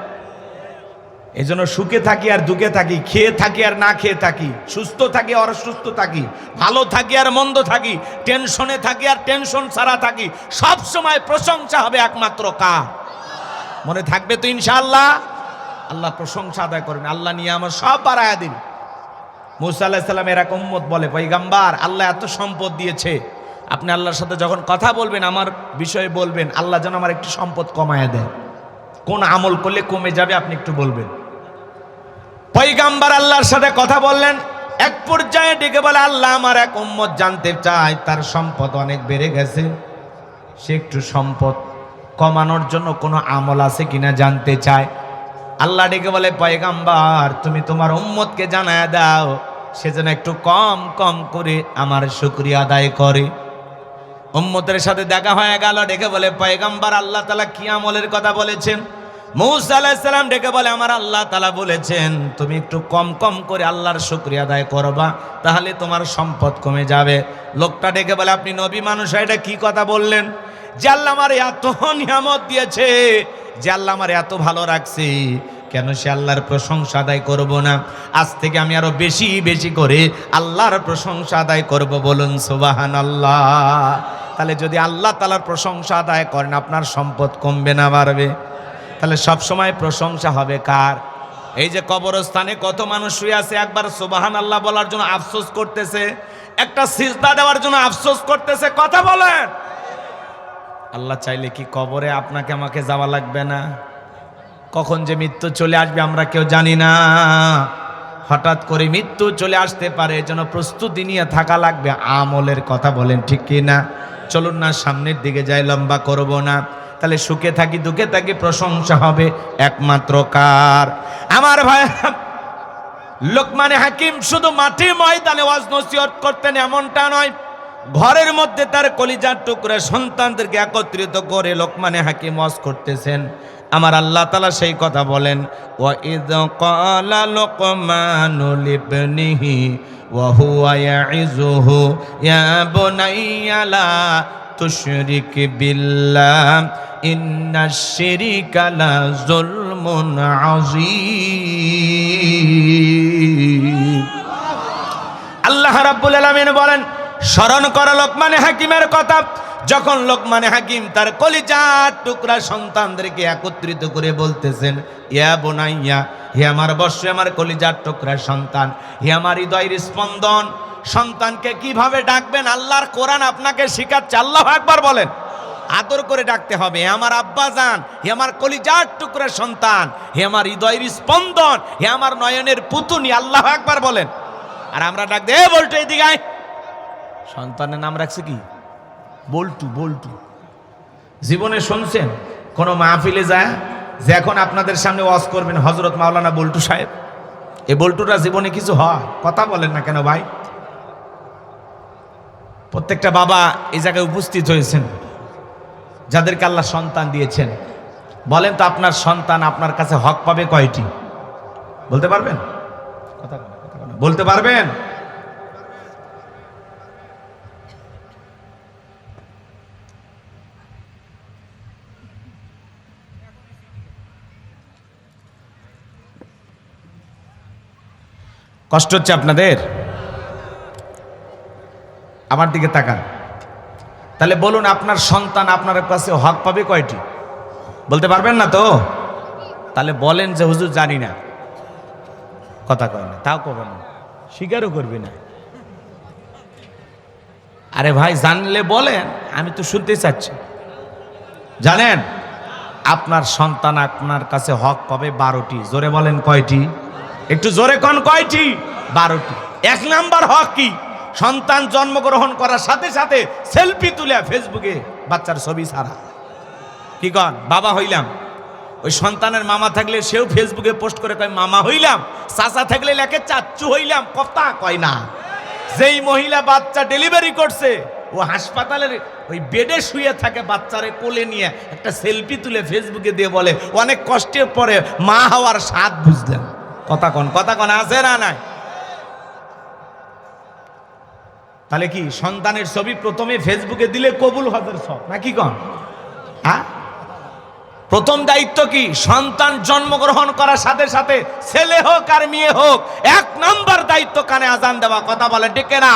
এই জন্য সুখে থাকি আর দুঃখে থাকি, খেয়ে থাকি আর না খেয়ে থাকি, সুস্থ থাকি আর অসুস্থ থাকি, ভালো থাকি আর মন্দ থাকি, টেনশনে থাকি আর টেনশন ছাড়া থাকি, সব সময় প্রশংসা হবে একমাত্র কার? মনে থাকবে তো ইনশাআল্লাহ? আল্লাহ প্রশংসা আদায় করবেন, আল্লাহ নিয়ে আমার সব বাড়ায়া দিন। মুসা আলাইহিস সালাম এর এক উম্মত বলে, পয়গম্বর আল্লাহ এত সম্পদ দিয়েছে, আপনি আল্লাহর সাথে যখন কথা বলবেন, আমার বিষয়ে বলবেন, আল্লাহ যেন আমার একটু সম্পদ কমায় দেয়। কোন আমল করলে কমে যাবে আপনি একটু বলবেন। পয়গম্বর আল্লাহর সাথে কথা বললেন, এক পর্যায়ে ডেকে বলে, আল্লাহ আমার এক উম্মত জানতে চায় তার সম্পদ অনেক বেড়ে গেছে, সে একটু সম্পদ কমানোর জন্য কোনো আমল আছে কিনা জানতে চায়। আল্লাহ ডেকে বলে, পয়গম্বর তুমি তোমার উম্মতকে জানায় দাও, সে যেন একটু কম কম করে আমার শুকরিয়া আদায় করে। উম্মতের সাথে দেখা হয়ে গেল, ডেকে বলে, পয়গম্বর আল্লাহ তাআলা কি আমলের কথা বলেছেন? মুসা আলাইহিস সালাম ডেকে বলে, আমার আল্লাহ তাআলা বলেছেন তুমি একটু কম কম করে আল্লাহর শুকরিয়া আদায় করবা, তাহলে তোমার সম্পদ কমে যাবে। লোকটা ডেকে বলে, আপনি নবী মানুষ, এটা কি কথা বললেন? যে আল্লাহ আমার এত নিয়ামত দিয়েছে, যে আল্লাহ আমার এত ভালো রাখছে, কেন সে আল্লাহর প্রশংসা আদায় করব না? আজ থেকে আমি আরো বেশি বেশি করে আল্লাহর প্রশংসা আদায় করব, বলুন সুবহানাল্লাহ। তাহলে যদি আল্লাহ তাআলার প্রশংসা আদায় করেন, আপনার সম্পদ কমবে না বাড়বে? তাহলে সব সময় প্রশংসা হবে কার? এই যে কবরস্থানে কত মানুষ শুয়ে আছে, একবার সুবহানাল্লাহ বলার জন্য আফসোস করতেছে, একটা সিজদা দেওয়ার জন্য আফসোস করতেছে। কথা বলেন, আল্লাহ চাইলে কি কবরে আপনাকে আমাকে যাওয়া লাগবে না? কখন যে মৃত্যু চলে আসবে আমরা কেউ জানি না। হঠাৎ করে মৃত্যু চলে আসতে পারে, এজন্য প্রস্তুতি নিয়ে থাকা লাগবে। আমলের কথা বলেন, ঠিক কি না? চলুন না সামনের দিকে যাই, লম্বা করব না। তাহলে সুখে থাকি দুঃখে থাকি প্রশংসা হবে একমাত্র কার? আমার ভাই লোকমানে হাকিম শুধু মাঠে ময়দানে ওয়াজ নসিহত করতেন এমনটা নয়, ঘরের মধ্যে তার কলিজার টুকরা সন্তানদেরকে একত্রিত করে লোকমানে হাকিম ওয়াজ করতেছেন। আমার আল্লাহ তাআলা সেই কথা বলেন, ওয়া ইয ক্বালা লুকমানু লিবনিহি ওয়া হুয়া ইয়াইযুহু ইয়া বুনাইয়া লা তুশরিক বিল্লাহ ইন্নাশ শিরকা লা যুলমুন আযীম। আল্লাহ রাব্বুল আলামিন বলেন, স্মরণ করো লোকমানে হাকিমের কথা, যখন লোকমানে হাকিম তার কলিজার টুকরা সন্তানদেরকে একত্রিত করে বলতেছেন, ইয়া বুনাইয়া, হে আমার বৎস, আমার কলিজার টুকরা সন্তান, হে আমার হৃদয়ের স্পন্দন। সন্তানকে কিভাবে ডাকবেন আল্লাহর কোরআন আপনাকে শিখাচ্ছে। আল্লাহু আকবার বলেন, আদর করে ডাকতে হবে। হে আমার আব্বা জান, হে আমার কলিজার টুকরা সন্তান, হে আমার হৃদয়ের স্পন্দন, হে আমার নয়নের পুতুনি। আল্লাহু আকবার বলেন। আর আমরা ডাক দে, বলটু এদিকে আয়। সন্তানের নাম রাখছে কি? বল্টু। বল্টু জীবনে শুনছেন কোন মাহফিলে যায় যে এখন আপনাদের সামনে ওয়াজ করবেন হযরত মাওলানা বল্টু সাহেব? এই বল্টুটা জীবনে কিছু হয়? কথা বলেন না কেন ভাই? প্রত্যেকটা বাবা এই জায়গায় উপস্থিত হয়েছেন যাদেরকে আল্লাহ সন্তান দিয়েছেন। বলেন তো আপনার সন্তান আপনার কাছে হক পাবে কয়টি? বলতে পারবেন? কথা বলতে পারবেন? কষ্ট হচ্ছে আপনাদের? আমার দিকে তাকান। তাহলে বলুন আপনার সন্তান আপনার কাছে হক পাবে কয়টি? বলতে পারবেন না তো? তাহলে বলেন যে হুজুর জানি না। কথা কয় না, তাও করবেন না, স্বীকারও করবি না। আরে ভাই জানলে বলেন, আমি তো শুনতে চাচ্ছি। জানেন আপনার সন্তান আপনার কাছে হক পাবে 12টি। জোরে বলেন কয়টি? একটু জোরে কোন কয়টি? 12টি। 1 নাম্বার হক কি? সন্তান জন্মগ্রহণ করার সাথে সাথে সেলফি তুলে ফেসবুকে বাচ্চার ছবি ছাড়া। কি কন? বাবা হইলাম। ওই সন্তানের মামা থাকলে সেও ফেসবুকে পোস্ট করে কয় মামা হইলাম, চাচা থাকলে লেখে চাচ্চু হইলাম। কথা কয় না। যেই মহিলা বাচ্চা ডেলিভারি করছে ও হাসপাতালের ওই বেডে শুয়ে থাকে, বাচ্চারে কোলে নিয়ে একটা সেলফি তুলে ফেসবুকে দিয়ে বলে অনেক কষ্টের পরে মা হওয়ার স্বাদ বুঝলেন। কথা কন, কথা কন, আছে না নাই? তাহলে কি সন্তানের ছবি প্রথমে ফেসবুকে দিলে কবুল হজের সব নাকি কন? হ্যাঁ, প্রথম দায়িত্ব কি? সন্তান জন্মগ্রহণ করার সাথে সাথে ছেলে হোক আর মেয়ে হোক 1 নাম্বার দায়িত্ব কানে আজান দেওয়া। কথা বলে ডেকে না।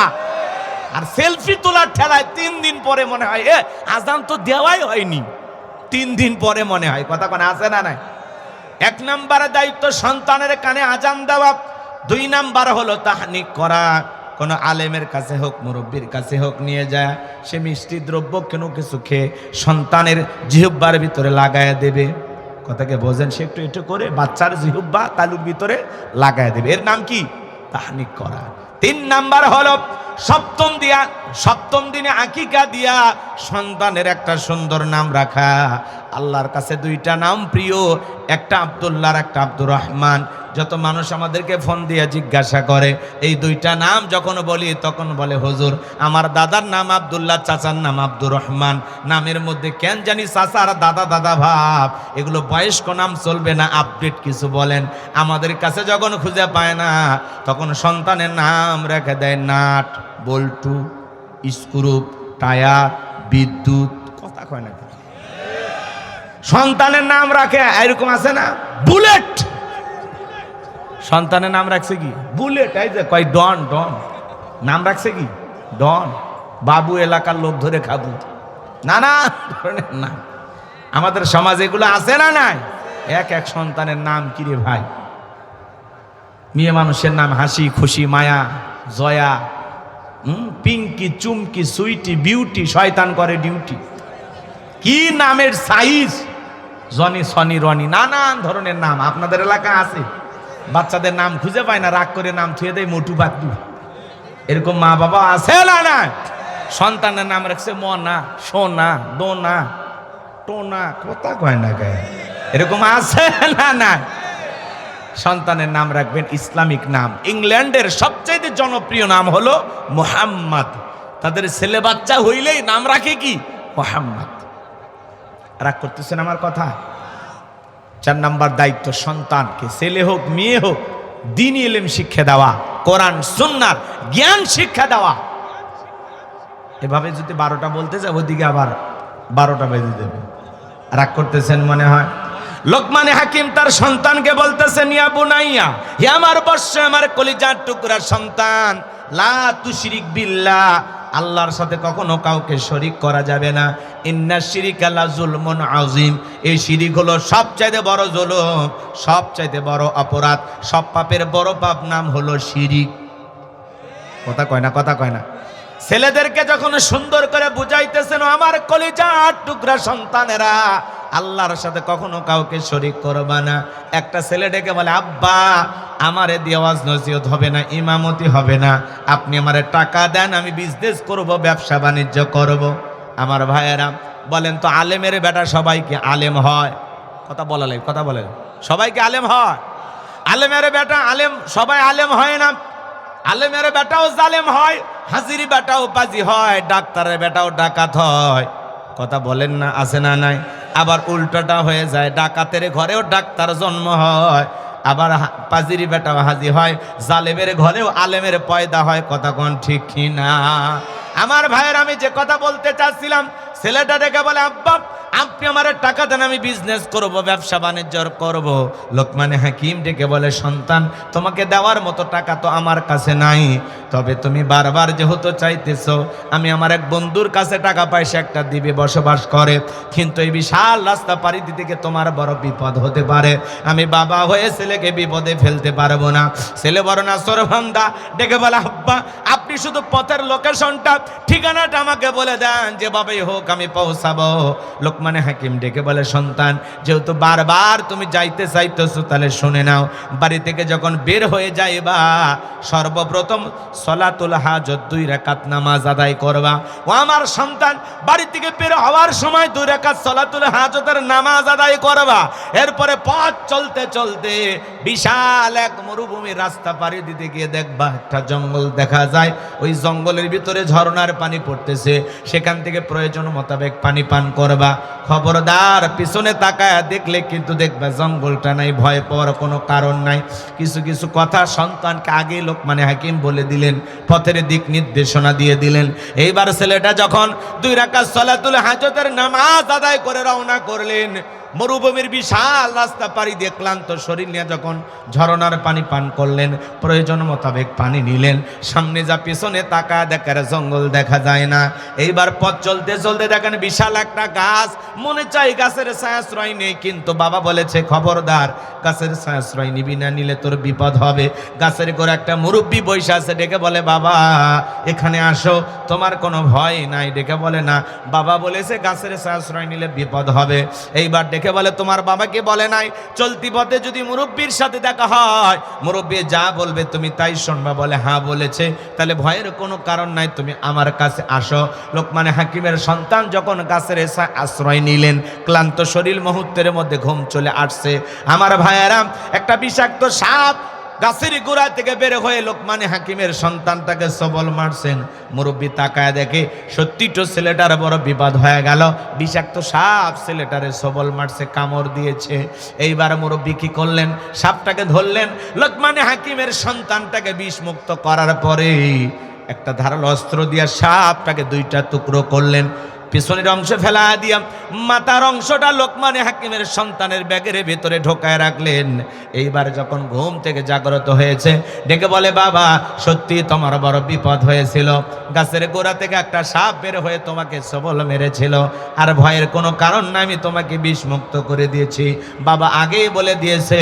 আর সেলফি তোলার ঠেলায় 3 দিন পরে মনে হয় আজান তো দেওয়াই হয়নি, 3 দিন পরে মনে হয়। কথা কন, আছে না নাই? 1 নাম্বারের দায়িত্ব সন্তানের কানে আজান দেওয়া। 2 নাম্বার হলো তাহনিক করা। কোনো আলেমের কাছে হোক মুরব্বীর কাছে হোক নিয়ে যায় সে মিষ্টি দ্রব্য কোনো কিছু খেয়ে সন্তানের জিহ্বার ভিতরে লাগায় দেবে। কথাকে বোঝেন? সে একটু একটু করে বাচ্চার জিহ্বা তালুর ভিতরে লাগায় দেবে। এর নাম কি? তাহনিক করা। 3 নাম্বার হলো সপ্তম দিনে আকিকা দিয়া সন্তানের একটা সুন্দর নাম রাখা। আল্লাহর কাছে 2টা নাম প্রিয়, একটা আব্দুল্লাহ আর একটা আব্দুর রহমান। যত মানুষ আমাদেরকে ফোন দিয়ে জিজ্ঞাসা করে এই 2টা নাম যখন বলি তখন বলে হুজুর আমার দাদার নাম আব্দুল্লাহ, চাচার নাম আব্দুর রহমান। নামের মধ্যে কেন জানি চাচা আর দাদা দাদা ভাব। এগুলো বয়স্ক নাম চলবে না, আপডেট কিছু বলেন। আমাদের কাছে যখন খুঁজে পায় না তখন সন্তানের নাম রেখে দেয় নাট, বল্টু, স্ক্রুপ, টায়ার, বিদ্যুৎ। কথা কয় না। সন্তানের নাম রাখে এরকম আছে না, বুলেট। সন্তানের নাম রাখছে কি বুলেট। এই যে কয় ডন, ডন নাম রাখছে কি ডন। বাবু এলাকার লোক ধরে খাবো, নানা ধরনের নাম। আমাদের সমাজে এগুলো আছে না নাই? এক এক সন্তানের নাম কি রে ভাই। মেয়ে মানুষের নাম হাসি, খুশি, মায়া, জয়া, পিঙ্কি, চুমকি, সুইটি, বিউটি, শয়তান করে ডিউটি। কি নামের সাইজ, জনি, সনি, রনি, নানান ধরনের নাম আপনাদের এলাকা আছে। বাচ্চাদের নাম খুঁজে পায় না, রাগ করে নাম থুয়ে দেয় মোটু পাতলু। এরকম মা বাবা আছে না না? সন্তানের নাম রাখছে মনা, সোনা, দোনা, টোনা, কথা কয় না গায়ে। এরকম আছে না না? সন্তানের নাম রাখবেন ইসলামিক নাম। ইংল্যান্ডের সবচেয়ে জনপ্রিয় নাম হলো মুহাম্মদ। তাদের ছেলে বাচ্চা হইলেই নাম রাখে কি মুহাম্মদ। রাগ করতেছেন আমার কথা? 4 নাম্বার দায়িত্ব সন্তানকে, ছেলে হোক মেয়ে হোক, দ্বীনি ইলম শিক্ষা দেওয়া, কোরআন সুন্নাহর জ্ঞান শিক্ষা দেওয়া। এভাবে যদি 12টা বলতে যাব ওদিকে আবার 12টা বেজে দেবে। রাগ করতেছেন মনে হয়? লোকমানে হাকিম তার সন্তানকে বলতেছেন, ইয়া বুনাইয়া, হে আমার বৎস, আমার কলিজার টুকরা সন্তান, লা তুশরিক বিল্লাহ, আল্লাহর সাথে কখনো কাউকে শরীক করা যাবে না। ইন্না শিরিকা লা যুলমুন আযীম, এই শিরিক হলো সবচাইতে বড় জুলুম, সবচাইতে বড় অপরাধ। সব পাপের বড় পাপ নাম হলো শিরিক। কথা কয় না, কথা কয় না। ছেলেদেরকে যখন সুন্দর করে বুঝাইতেছেন, আমার কলিজার টুকরা সন্তানেরা, আল্লাহর সাথে কখনো কাউকে শরীক করবা না। একটা ছেলে ডেকে বলে, আব্বা আমারে দিয়ে ওয়াজ নসিহত হবে না, ইমামতি হবে না, আপনি আমারে টাকা দেন, আমি বিজনেস করব, ব্যবসা বাণিজ্য করব। আমার ভাইয়েরা বলেন তো, আলেমের বেটা সবাইকে আলেম হয়? কথা বলা লাগে, কথা বলে, সবাইকে আলেম হয়? আলেমের বেটা আলেম, সবাই আলেম হয় না। আলেমের বেটাও জালেম হয়, হাজিরি বেটাও বাজি হয়, ডাক্তারের বেটাও ডাকাত হয়। কথা বলেন না, আছে না নাই? আবার উল্টোটা হয়ে যায়, ডাকাতের ঘরেও ডাক্তার জন্ম হয়, আবার পাজিরি বেটাও হাজি হয়, জালেমের ঘরেও আলেমের পয়দা হয়। কথা কোন ঠিক কি না? আমার ভাইয়ের, আমি যে কথা বলতে চাচ্ছিলাম, ছেলেটা ডেকে বলে, আব্বা আপনি আমার টাকা দেন, আমি বিজনেস করব, ব্যবসা বাণিজ্য করব। লোকমানে হাকিম ডেকে বলে, সন্তান তোমাকে দেওয়ার মতো টাকা তো আমার কাছে নাই, তবে তুমি বারবার যেহেতু চাইতেছো, আমি আমার এক বন্ধুর কাছে টাকা পয়সা একটা দিবে, বসবাস করে, কিন্তু এই বিশাল রাস্তা পাড়ি দিতে গিয়ে তোমার বড় বিপদ হতে পারে, আমি বাবা হয়ে ছেলেকে বিপদে ফেলতে পারবো না। ছেলে বড় না সরভান্দা, ডেকে বলে, আব্বা আপনি শুধু পথের লোকেশনটা, ঠিকানাটা আমাকে বলে দেন, যেভাবেই হোক আমি পৌঁছাবো। লোকমানে হাকিম ডেকে বলে, সন্তান যেহেতু বারবার তুমি যাইতে চাইতেছো, তাহলে শুনে নাও, বাড়ি থেকে যখন বের হয়ে যাইবা, সর্বপ্রথম সলাতুল হাজত 2 রাকাত নামাজ আদায় করবা। ও আমার সন্তান, বাড়ি থেকে বের হওয়ার সময় 2 রাকাত সলাতুল হাজতের নামাজ আদায় করবা। এরপরে পথ চলতে চলতে বিশাল এক মরুভূমির রাস্তা পাড়ি দিতে গিয়ে দেখবা একটা জঙ্গল দেখা যায়। ওই জঙ্গলের ভিতরে ঝর্ণার পানি পড়তেছে, সেখান থেকে প্রয়োজন মোতাবেক পানি পান করবা। খবরদার পিছনে তাকায় দেখলে কিন্তু দেখবা জঙ্গলটা নাই, ভয় পাওয়ার কোনো কারণ নাই। কিছু কিছু কথা সন্তানকে আগে লোকমানে হাকিম বলে দিলেন, পথের দিক নির্দেশনা দিয়ে দিলেন। এইবার ছেলেটা যখন 2 রাকাত সলাতুল হাজতের নামাজ আদায় করে রওনা করলেন, মরুভূমির বিশাল রাস্তা পাড়ি দিয়ে ক্লান্ত শরীর নিয়ে যখন ঝরনার পানি পান করলেন, প্রয়োজন মোতাবেক পানি নিলেন, সামনে যা পিছনে তাকা দেখার জঙ্গল দেখা যায় না। এইবার পথ চলতে চলতে দেখেন বিশাল একটা গাছ, মনে চাই গাছের ছায়াশ্রয় নেই, কিন্তু বাবা বলেছে খবরদার গাছের ছায়াশ্রয় নিবি না, নিলে তোর বিপদ হবে। গাছের করে একটা মুরব্বী বসে আছে, ডেকে বলে, বাবা এখানে আসো, তোমার কোনো ভয় নাই? ডেকে বলে, না, বাবা বলেছে গাছের ছায়াশ্রয় নিলে বিপদ হবে। এইবার ডেকে বলে, তোমার বাবাকে বলে নাই চলতি পথে যদি মুরব্বীর সাথে দেখা হয়, মুরব্বী যা বলবে তুমি তাই শুনবা? বলে, হ্যাঁ বলেছে। তাহলে ভয়ের কোনো কারণ নাই, তুমি আমার কাছে আসো। লোকমানে হাকিমের সন্তান যখন গাছের আশ্রয় নিলেন, ক্লান্ত শরীর মুহূর্তের মধ্যে ঘুম চলে আসছে। আমার ভাইয়েরা, একটা বিষাক্ত সাপ গাছের গোড়া থেকে বের হয়ে লোকমানে হাকিমের সন্তানটাকে সবল মারছেন। মুরব্বী তাকায় দেখে সত্যি তো ছেলেটার বড় বিপদ হয়ে গেল, বিষাক্ত সাপ ছেলেটারে সবল মারছে, কামড় দিয়েছে। এইবার মুরব্বী কি করলেন? সাপটাকে ধরলেন, লোকমানে হাকিমের সন্তানটাকে বিষমুক্ত করার পরে একটা ধারালো অস্ত্র দিয়ে সাপটাকে 2টা টুকরো করলেন। পিছনের অংশ ফেলা দিয়া মাথার অংশটা লোকমানে হাকিমের সন্তানের ব্যাগের ভেতরে ঢোকায় রাখলেন। এইবার যখন ঘুম থেকে জাগ্রত হয়েছে, ডেকে বলে, বাবা সত্যি তোমার বড় বিপদ হয়েছিল, গাছের গোড়া থেকে একটা সাপ বের হয়ে তোমাকে সবল মেরেছিল, আর ভয়ের কোনো কারণ নাই, আমি তোমাকে বিষমুক্ত করে দিয়েছি। বাবা আগেই বলে দিয়েছে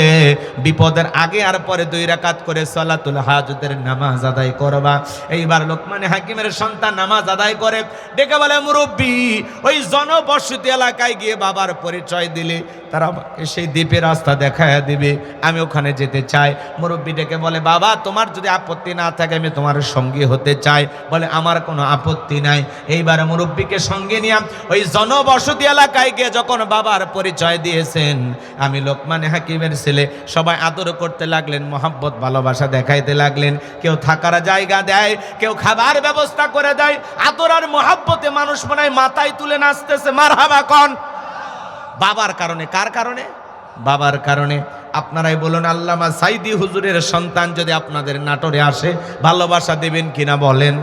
বিপদের আগে আর পরে 2 রাকাত করে সালাতুল হাজতের নামাজ আদায় করবা। এইবার লোকমানে হাকিমের সন্তান নামাজ আদায় করে ডেকে বলে, মুরব্বী ওই জনবসতি এলাকায় গিয়ে বাবার পরিচয় দিলে তারা আমাকে সেই দ্বীপের রাস্তা দেখায় দিবে, আমি ওখানে যেতে চাই। মুরব্বী ডেকে বলে, বাবা তোমার যদি আপত্তি না থাকে আমি তোমার সঙ্গী হতে চাই। বলে, আমার কোনো আপত্তি নাই। এইবার মুরব্বীকে সঙ্গে নিয়ে ওই জনবসতি এলাকায় গিয়ে যখন বাবার পরিচয় দিয়েছেন, আমি লোকমানে হাকিমের ছেলে, সবাই আদর করতে লাগলেন, মোহাব্বত ভালোবাসা দেখাইতে লাগলেন। কেউ থাকার জায়গা দেয়, কেউ খাবার ব্যবস্থা করে দেয়। আদর আর মোহাব্বতে মানুষ মনে হয় মাথায় তুলে নাচতেছে। মারহাবা কোন? বাবার কারণে। কার কারণে? বাবার কারণে। আপনারাই বলুন, আল্লামা সাইদি হুজুরের সন্তান যদি আপনাদের নাটোরে আসে, ভালোবাসা দেবেন কিনা বলেন?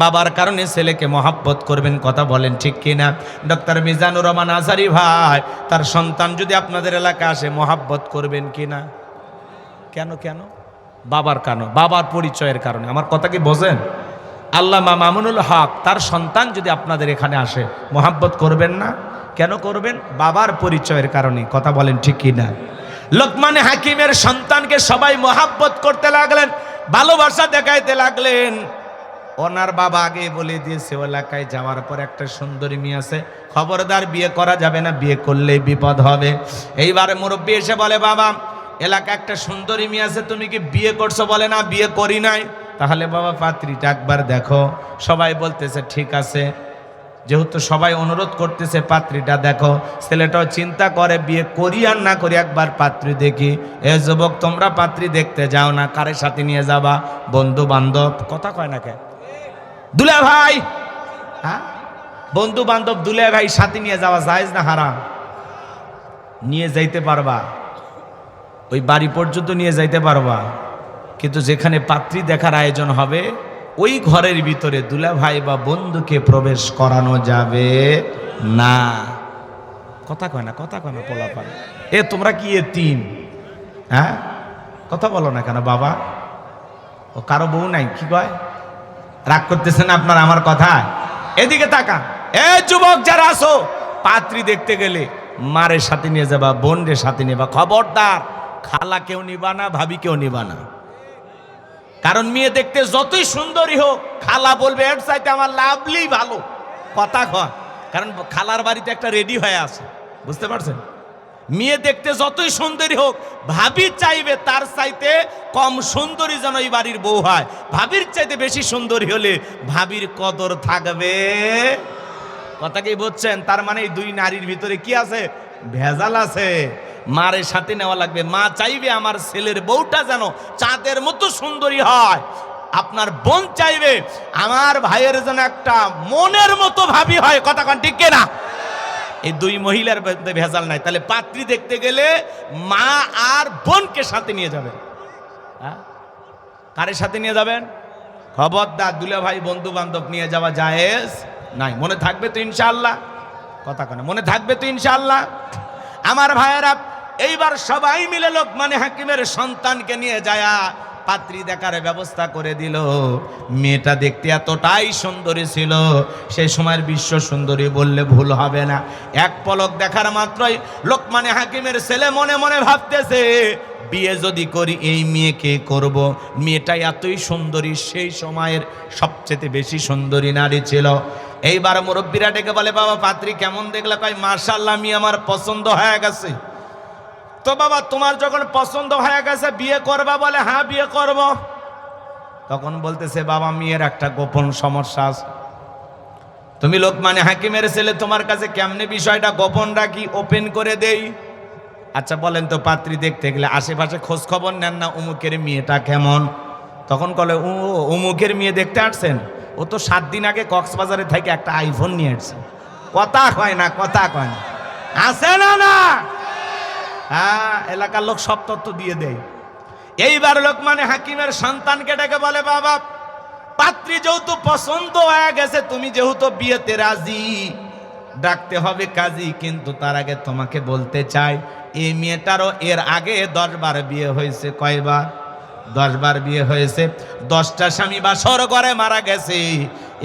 বাবার কারণে ছেলেকে মহাব্বত করবেন, কথা বলেন ঠিক কিনা? ডক্টর মিজানুর রহমান আজারি ভাই, তার সন্তান যদি আপনাদের এলাকায় আসে, মহাব্বত করবেন কিনা? কেন কেন? বাবার কারণে, বাবার পরিচয়ের কারণে। আমার কথা কি বোঝেন? আল্লামা মামুনুল হক, তার সন্তান যদি আপনাদের এখানে আসে, মহাব্বত করবেন না? কেন করবেন? বাবার পরিচয়ের কারণে, কথা বলেন ঠিক কিনা? লোকমানে হাকিমের সন্তানকে সবাই মহাব্বত করতে লাগলেন, ভালোবাসা দেখাইতে লাগলেন। ওনার বাবা আগে বলে দিয়েছে, এলাকায় যাওয়ার পর একটা সুন্দরী মেয়ে আছে, খবরদার বিয়ে করা যাবে না, বিয়ে করলেই বিপদ হবে। এইবারে মুরব্বী এসে বলে, বাবা এলাকা একটা সুন্দরী মেয়ে আছে, তুমি কি বিয়ে করছো? বলে, না বিয়ে করি নাই। তাহলে বাবা পাত্রীটা একবার দেখো। সবাই বলতেছে ঠিক আছে, যেহেতু সবাই অনুরোধ করতেছে পাত্রীটা দেখো। ছেলেটাও চিন্তা করে বিয়ে করি আর না করি, একবার পাত্রী দেখি। এ যুবক, তোমরা পাত্রী দেখতে যাও না, কারের সাথে নিয়ে যাবা? বন্ধু বান্ধব, কথা কয় না কে? দুলা ভাই, হ্যাঁ বন্ধু বান্ধব, দুলা ভাই সাথে নিয়ে যাওয়া জায়েজ না হারাম? নিয়ে যাইতে পারবা, ওই বাড়ি পর্যন্ত নিয়ে যাইতে পারবা, কিন্তু যেখানে পাত্রী দেখার আয়োজন হবে ওই ঘরের ভিতরে দুলা ভাই বা বন্ধুকে প্রবেশ করানো যাবে না। কথা কয় না, কথা কয় না পোলাপান। এ তোমরা কি এতিম? হ্যাঁ কথা বলো না কেন বাবা? ও কারো বউ নাই? কি কয়? রাগ করতেছেন আপনারা আমার কথা? এদিকে তাকা। এ যুবক যারা আসো, পাত্রী দেখতে গেলে মারের সাথে নিয়ে যাবা, বোনের সাথে নিবা, খবরদার খালা কেউ নিবা না, ভাবি কেউ নিবা না। কারণ মেয়ে দেখতে যতই সুন্দরী হোক, খালা বলবে এর চাইতে আমার লাভলি ভালো, কথা কয়। কারণ খালার বাড়িতে একটা রেডি হয়ে আছে, বুঝতে পারছেন? মেয়ে দেখতে যতই সুন্দরী হোক, ভাবি চাইবে তার চাইতে কম সুন্দরী যেন এই বাড়ির বউ হয়। ভাবির চাইতে বেশি সুন্দরী হলে ভাবির কদর থাকবে। কথা কি বুঝছেন? তার মানে এই দুই নারীর ভিতরে কি আছে? ভেজাল আছে। মারের সাথে নেওয়া লাগবে। মা চাইবে আমার ছেলের বউটা যেন চাঁদের মতো সুন্দরী হয়। আপনার বোন চাইবে আমার ভাইয়ের যেন একটা মনের মতো ভাবি হয়। কথা কন ঠিক কিনা? এই দুই মহিলার মধ্যে ভেজাল নাই। তাহলে পাত্রী দেখতে গেলে মা আর বোনকে সাথে নিয়ে যাবেন। হ্যাঁ, কারের সাথে নিয়ে যাবেন? খবরদার দুলা ভাই বন্ধু বান্ধব নিয়ে যাওয়া জায়েজ নাই। মনে থাকবে তো ইনশাআল্লাহ? কথা কন, মনে থাকবে তো ইনশাআল্লাহ? আমার ভাইয়েরা, এইবার সবাই মিলে লোকমানে হাকিমের সন্তানকে নিয়ে যায় পাত্রী দেখার ব্যবস্থা করে দিল। মেয়েটা দেখতে এতটাই সুন্দরী ছিল, সেই সময়ের বিশ্ব সুন্দরী বললে ভুল হবে না। এক পলক দেখার মাত্রই লোকমানে হাকিমের ছেলে মনে মনে ভাবতেছে, বিয়ে যদি করি এই মেয়েকে করব। মেয়েটা এতই সুন্দরী, সেই সময়ের সবচেয়ে বেশি সুন্দরী নারী ছিল। এইবার মুরব্বীরা ডেকে বলে, বাবা পাত্রী কেমন দেখলে? কয় মাশাআল্লাহ, মেয়ে আমার পছন্দ হয়ে গেছে। তো বাবা তোমার যখন পছন্দ হয়ে গেছে বিয়ে করবা? বলে হ্যাঁ বিয়ে করব। তখন বলতেছে, বাবা মেয়ের একটা গোপন সমস্যা আছে। তুমি লোকমানে হাকিমের ছেলে, তোমার কাছে কেমনে বিষয়টা গোপন রাখি, ওপেন করে দেই? আচ্ছা বলেন তো, পাত্রী দেখতে গেলে আশেপাশে খোঁজ খবর নেন না উমুকের মেয়েটা কেমন? তখন বলে, ও উমুকের মেয়ে দেখতে আসছেন? ও তো 7 দিন আগে কক্সবাজারে থেকে একটা আইফোন নিয়ে আসছে। কথা কয় না, কথা কয় না, আছে না? না, হ্যাঁ, এলাকার লোক সব তথ্য দিয়ে দেয়। এইবার লোকমানে হাকিমের সন্তানকে ডেকে বলে, বাবা পাত্রী যেহেতু পছন্দ হয়ে গেছে, তুমি যেহেতু বিয়েতে রাজি, ডাকতে হবে কাজী, কিন্তু তার আগে তোমাকে বলতে চাই এই মেয়েটারও এর আগে 10 বার বিয়ে হয়েছে। কয়বার? 10 বার বিয়ে হয়েছে। 10টা স্বামী বাসর ঘরে মারা গেছে,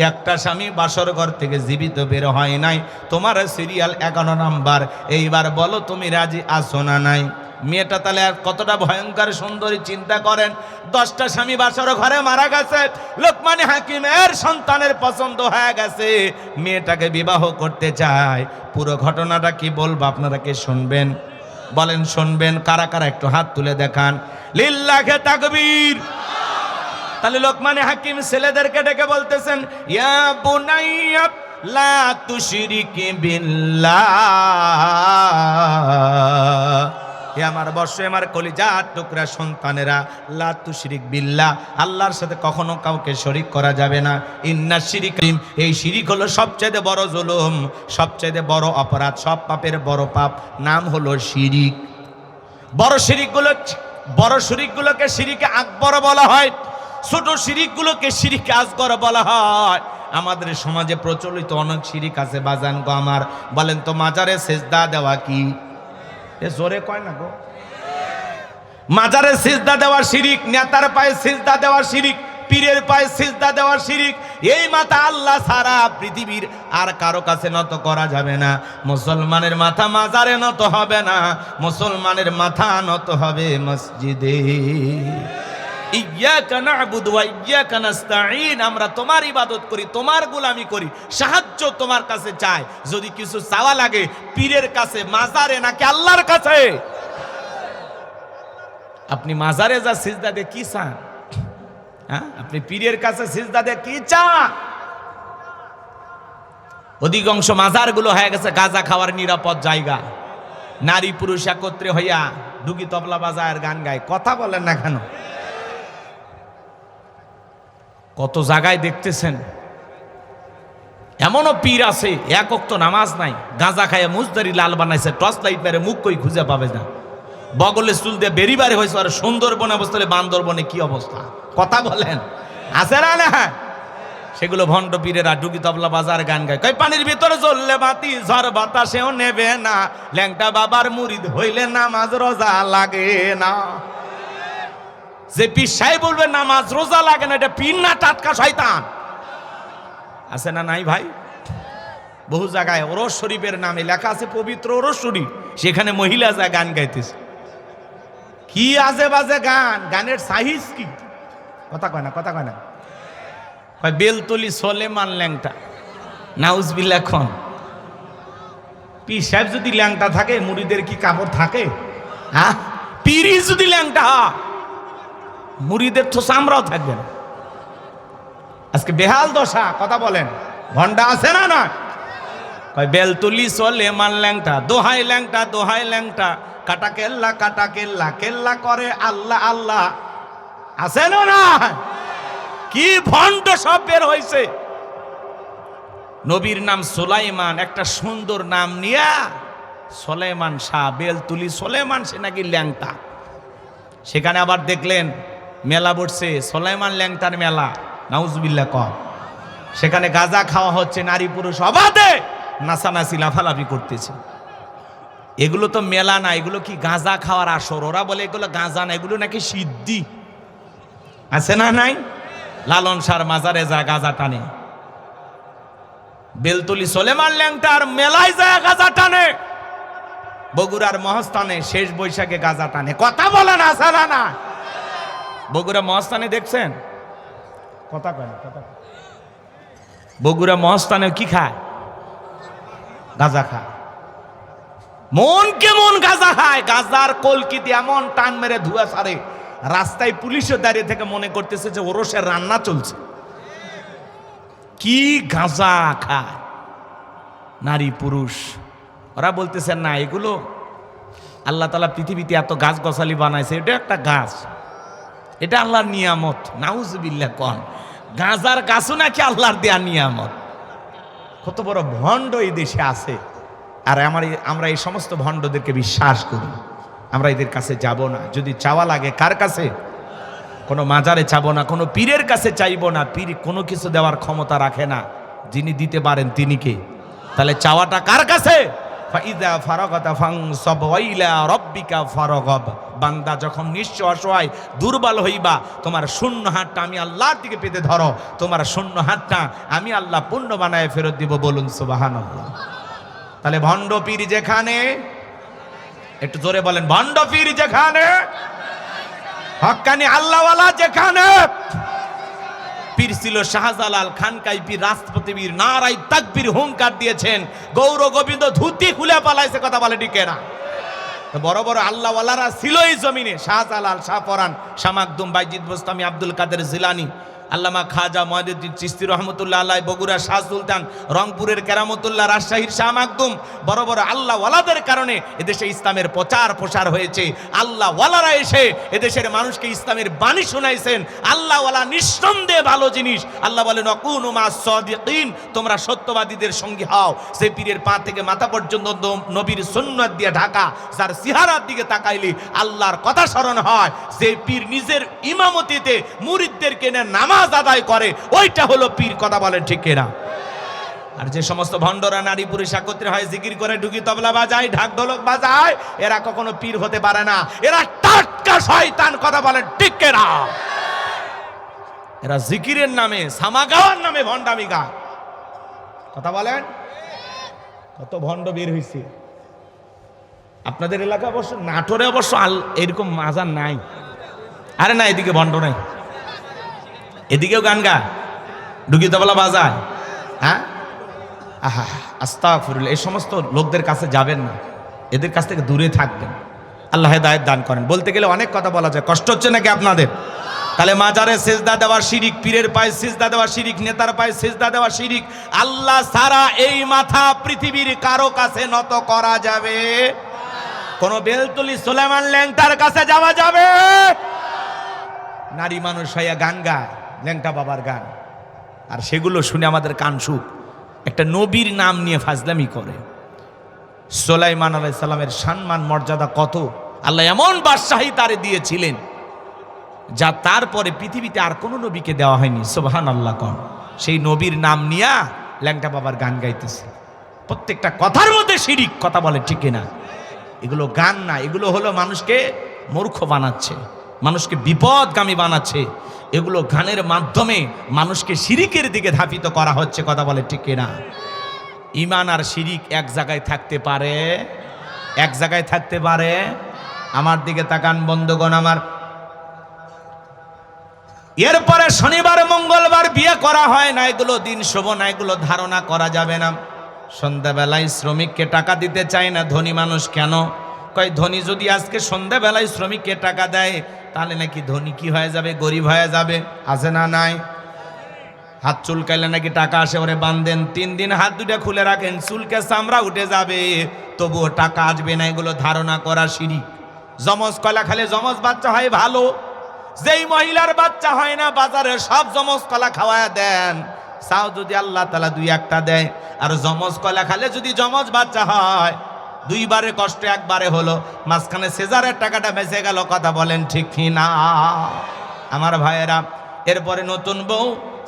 একটা স্বামী বাসর ঘর থেকে জীবিত বের হয় নাই। তোমার সিরিয়াল 11 নাম্বার। এইবার বলো তুমি রাজি আছো না নাই? মেয়েটা তাহলে আর কতটা ভয়ঙ্কর সুন্দরী চিন্তা করেন। 10টা স্বামী বাসর ঘরে মারা গেছে, লোকমান হাকিমের সন্তানের পছন্দ হয়ে গেছে, মেয়েটাকে বিবাহ করতে চায়। পুরো ঘটনাটা কি বলবো আপনারা কে শুনবেন? বলেন শুনবেন? কারা কারা একটু হাত তুলে দেখান, লিল্লাহে তাকবীর। তাহলে লোকমান হাকিম ছেলেদেরকে ডেকে বলতেছেন, ইয়া বুনাইয়া লা তুশরিক বিল্লাহ, হে আমার বর্ষ আমার কলিজার টুকরা সন্তানেরা, লা তুশরিক বিল্লাহ, আল্লাহর সাথে কখনো কাউকে শরীক করা যাবে না। ইন্না শিরিক, এই শিরিক হলো সবচেয়ে বড় জুলুম, সবচেয়ে বড় অপরাধ, সব পাপের বড় পাপ নাম হলো শিরিক। বড় শিরিকগুলোকে শিরিকে আকবর বলা হয়, ছোট শিরিকগুলোকে শিরিকে আসগর বলা হয়। আমাদের সমাজে প্রচলিত অনেক শিরিক আছে বাজান গো আমার। বলেন তো মাজারে সেজদা দেওয়া কি? এ জোরে কয় না গো। মাজারে সিজদা দেওয়া শিরিক, নেতার পায়ে সিজদা দেওয়া শিরিক, পীরের পায়ে সিজদা দেওয়া শিরিক। এই মাথা আল্লাহ ছাড়া পৃথিবীর আর কারো কাছে নত করা যাবে না। মুসলমানের মাথা মাজারে নত হবে না, মুসলমানের মাথা নত হবে মসজিদে। ইয়্যাকা না'বুদু ওয়া ইয়্যাকা নাস্তাঈন, আমরা তোমার ইবাদত করি, তোমার গোলামি করি, সাহায্য তোমার কাছে চাই। যদি কিছু চাওয়া লাগে পীরের কাছে, মাজারে নাকি আল্লাহর কাছে? আপনি মাজারে যা সিজদা দিয়ে কি চান? হ্যাঁ, আপনি পীরের কাছে সিজদা দিয়ে কি চান? অধিকাংশ মাজারগুলো হয়ে গেছে গাঁজা খাওয়ার নিরাপদ জায়গা। নারী পুরুষ একত্রে হইয়া ডুগি তবলা বাজায় আর গান গায়। কথা বলেন না কেন? কত জায়গায় দেখতেছেন এমনও পীর আছে এক ওয়াক্ত নামাজ নাই, গাঁজা খাইয়া মুজদারি লাল বানাইছে, টর্চ লাইট মেরে মুখ কই খুঁজে পাবে না, বগলে চুল দিয়ে বেরিবারে হয়েছে। আর সুন্দরবনে অবস্থা, বান্দরবনে কি অবস্থা? কথা বলেন, আছে না না? সেগুলো ভণ্ড পীরেরা ডুগি তবলা বাজার গান গায়। কই পানির ভিতরে জ্বললে বাতি, ঝড় বাতাসেও নেবে না, ল্যাংটা বাবার মুরিদ হইলে নামাজ রোজা লাগে না। যে পীর সাহেব বলবে নামাজ রোজা লাগে না, এটা পীর না টাটকা শয়তান? আছে না নাই ভাই? বহু জায়গায় ওরস শরীফের নামে লেখা আছে পবিত্র ওরস শরীফ, সেখানে মহিলা যায় গান গাইতেছে। কি আজে বাজে গান, গানের সাইজ কি? কথা কয় না, কথা কয় না। কয় বেলতলি সোলেমান ল্যাংটা, নাউজবিল্লাহ। খন পীর সাহেব যদি ল্যাংটা থাকে, মুরিদের কি কাপড় থাকে? হ্যাঁ, পীরই যদি ল্যাংটা, মুরিদের তো চামড়াও থাকবে না। আজকে বেহাল দশা। কথা বলেন, ভন্ডা আছে না না? কয় বেলতুলি চলে মান ল্যাংটা, দোহাই ল্যাংটা, দোহাই ল্যাংটা, কাটা কেল্লা, কাটা কেল্লা, কেল্লা করে আল্লাহ আল্লাহ। আছে না না? কি ভন্ড সব বের হয়েছে। নবীর নাম সুলাইমান, একটা সুন্দর নাম নিয়া সুলাইমান শাহ, বেলতুলি সুলাইমান, সে নাকি ল্যাংটা। সেখানে আবার দেখলেন মেলা বসছে, সুলাইমান ল্যাংটার মেলা, নাউজুবিল্লাহ কম। সেখানে গাঁজা খাওয়া হচ্ছে, নারী পুরুষ অবাধে নাচানাচি লাফালাফি করতেছে। এগুলো তো মেলা না, এগুলো কি গাঁজা খাওয়ার আসর। ওরা বলে এগুলো গাঁজা না, এগুলো নাকি সিদ্ধি। আছে না নাই? লালন সার মাজারে যা গাঁজা টানে, বেলতলি সুলাইমান ল্যাংটার মেলায় যায় গাঁজা টানে, বগুড়ার মহস্থানে শেষ বৈশাখে গাঁজা টানে। কথা বলেন, আছে না না? বগুড়া মহস্থানে দেখছেন? কথা কয় না, কথা। বগুড়া মহস্থানে কি খায়? গাঁজা খায়। মন কেমন গাঁজা খায়, গাঁজার কলকিতে এমন টান মেরে ধুয়া ছাড়ে, রাস্তায় পুলিশের দাঁড়িয়ে থেকে মনে করতেছে যে ওরসের রান্না চলছে। কি গাঁজা খায় নারী পুরুষ। ওরা বলতেছেন না, এগুলো আল্লাহ তাআলা পৃথিবীতে এত গাছ গছালি বানাইছে, এটা একটা গাছ, এটা আল্লাহর নিয়ামত। নাউজুবিল্লাহ কোন গাঁজার গাছও নাকি আল্লাহর দেয়া নিয়ামত। কত বড় ভণ্ড এই দেশে আছে। আর আমরা এই সমস্ত ভণ্ডদেরকে বিশ্বাস করি। আমরা এদের কাছে যাব না। যদি চাওয়া লাগে কার কাছে? কোনো মাজারে চাবো না, কোনো পীরের কাছে চাইবো না। পীর কোনো কিছু দেওয়ার ক্ষমতা রাখে না, যিনি দিতে পারেন তিনি কে? তাহলে চাওয়াটা কার কাছে? ফাইদা ফারাগাতা ফানসাব ওয়া ইলা রাব্বিকা ফারাগাব। বান্দা যখন নিঃস্ব অসহায় দুর্বল হইবা, তোমার শূন্য হাতটা আমি আল্লাহর দিকে পেতে ধরো, তোমার শূন্য হাতটা আমি আল্লাহ পূর্ণ বানায় ফেরত দিব। বলুন সুবহানাল্লাহ। তাহলে ভণ্ড পীর যেখানে, একটু জোরে বলেন, ভণ্ড পীর যেখানে, হক্কানি আল্লাহওয়ালা যেখানে। পীর ছিল শাহজালাল, খানকাই পীর, রাষ্ট্রপতি পীর, নারাই তাকবীর হুঙ্কার দিয়েছেন, গৌর গোবিন্দ ধুতি খুলে পালাইছে। কথা বলে ঠিক না? তো বড় বড় আল্লাহওয়ালারা ছিল এই জমিনে, শাহজালাল, শাহপরান, শাহ মাকদুম, বাইজিদ বোস্তামি, আব্দুল কাদের জিলানী, আল্লামা খাজা মঈনুদ্দিন চিশতি রহমতুল্লাহ আলাইহি, বগুড়া শাহ সুলতান, রংপুরের কেরামতুল্লাহ, রাজশাহীর শাহ মাকদুম। বড় বড় আল্লাহওয়ালাদের কারণে এদেশে ইসলামের প্রচার প্রসার হয়েছে। আল্লাহওয়ালারা এসে এদেশের মানুষকে ইসলামের বাণী শোনাইছেন। আল্লাহওয়ালা নিঃসন্দেহে ভালো জিনিস। আল্লাহ বলেন ওয়াকুনু মাস সাদিকিন, তোমরা সত্যবাদীদের সঙ্গী হও। সে পীরের পা থেকে মাথা পর্যন্ত নবীর সুন্নাত দিয়ে ঢাকা, যার চেহারার দিকে তাকাইলে আল্লাহর কথা স্মরণ হয়। যে পীর নিজের ইমামতিতে মুরিদদেরকে নিয়ে নামাজ আদায় করে, ওইটা হলো পীর। কথা বলেন ঠিক কিনা? আর যে সমস্ত ভণ্ডরা নারী পুরুষ একত্রে হয়, জিকির করে, ঢুকি তবলা বাজায়, ঢাক ঢোলক বাজায়, এরা কখনো পীর হতে পারে না। এরা টাটকা শয়তান। কথা বলেন ঠিক কিনা? এরা জিকিরের নামে, সামা গাওয়ার নামে ভণ্ডামি গায়। কথা বলেন। কত ভণ্ড বের হয়েছে আপনাদের এলাকা। অবশ্য নাটোরে অবশ্য এরকম মাজার নাই। আরে না, এদিকে ভণ্ড নাই, এদিকেও গান গা, ঢুকি তবলা বাজায়। হ্যাঁ, আহা আস্তাগফিরুল্লাহ। এই সমস্ত লোকদের কাছে যাবেন না, এদের কাছ থেকে দূরে থাকবেন। আল্লাহ হেদায়েত দান করেন। বলতে গেলে অনেক কথা বলা যায়, কষ্ট হচ্ছে নাকি আপনাদের? তাহলে মাজারে সিজদা দেওয়া শিরিক, পীরের পায়ে সিজদা দেওয়া শিরিক, নেতার পায়ে সিজদা দেওয়া শিরিক। আল্লাহ ছাড়া এই মাথা পৃথিবীর কারো কাছে নত করা যাবে? কোন বেলতুলি সুলাইমান ল্যাংটার কাছে যাওয়া যাবে? নারী মানুষ হইয়া গান গায়, ল্যাংটা বাবার গান, আর সেগুলো শুনে আমাদের কান সুখ। একটা নবীর নাম নিয়ে ফাজলামি করে। সুলাইমান আলাইহিস সালামের সম্মান মর্যাদা কত! আল্লাহ এমন বাদশাহী তারে দিয়েছিলেন যা তারপরে পৃথিবীতে আর কোনো নবীকে দেওয়া হয়নি। সুবহানাল্লাহ কোন। সেই নবীর নাম নিয়া ল্যাংটা বাবার গান গাইতেছে, প্রত্যেকটা কথার মধ্যে শিরিক। কথা বলে ঠিক কিনা? এগুলো গান না, এগুলো হলো মানুষকে মূর্খ বানাচ্ছে, মানুষকে বিপদগামী বানাচ্ছে। এগুলো গানের মাধ্যমে মানুষকে শিরিকের দিকে ধাবিত করা হচ্ছে। কথা বলে ঠিক কিনা? ঈমান আর শিরিক এক জায়গায় থাকতে পারে? এক জায়গায় থাকতে পারে? আমার দিকে তাকান বন্ধুগণ আমার। এরপরে শনিবার মঙ্গলবার বিয়ে করা হয় না, এগুলো দিন শুভ না, এগুলো ধারণা করা যাবে না। সন্ধ্যাবেলায় শ্রমিককে টাকা দিতে চায় না ধনী মানুষ। কেন? কয় ধনী যদি আজকে সন্ধ্যাবেলায় শ্রমিককে টাকা দেয়, তাহলে নাকি ধনী কি হয়ে যাবে? গরিব হয়ে যাবে। আছে না নাই? হাত চুলকাইলে নাকি টাকা আসে, ওরে বান্ধেন 3 দিন হাত দুটা খুলে রাখেন, চুলকে চামড়া উঠে যাবে, তবুও টাকা আসবে না। এগুলো ধারণা করা শিরিক। জমজ কলা খালে জমজ বাচ্চা হয় ভালো। যেই মহিলার বাচ্চা হয় না, বাজারে সব জমজ কলা খাওয়ায় দেন, চাও যদি আল্লাহ তাআলা 2-1টা দেয়। আর জমজ কলা খালে যদি জমজ বাচ্চা হয়, 2বারে কষ্ট 1বারে হলো, মাঝখানে সেজারের টাকাটা বেঁচে গেল। কথা বলেন ঠিক না আমার ভাইয়েরা? এরপরে নতুন বউ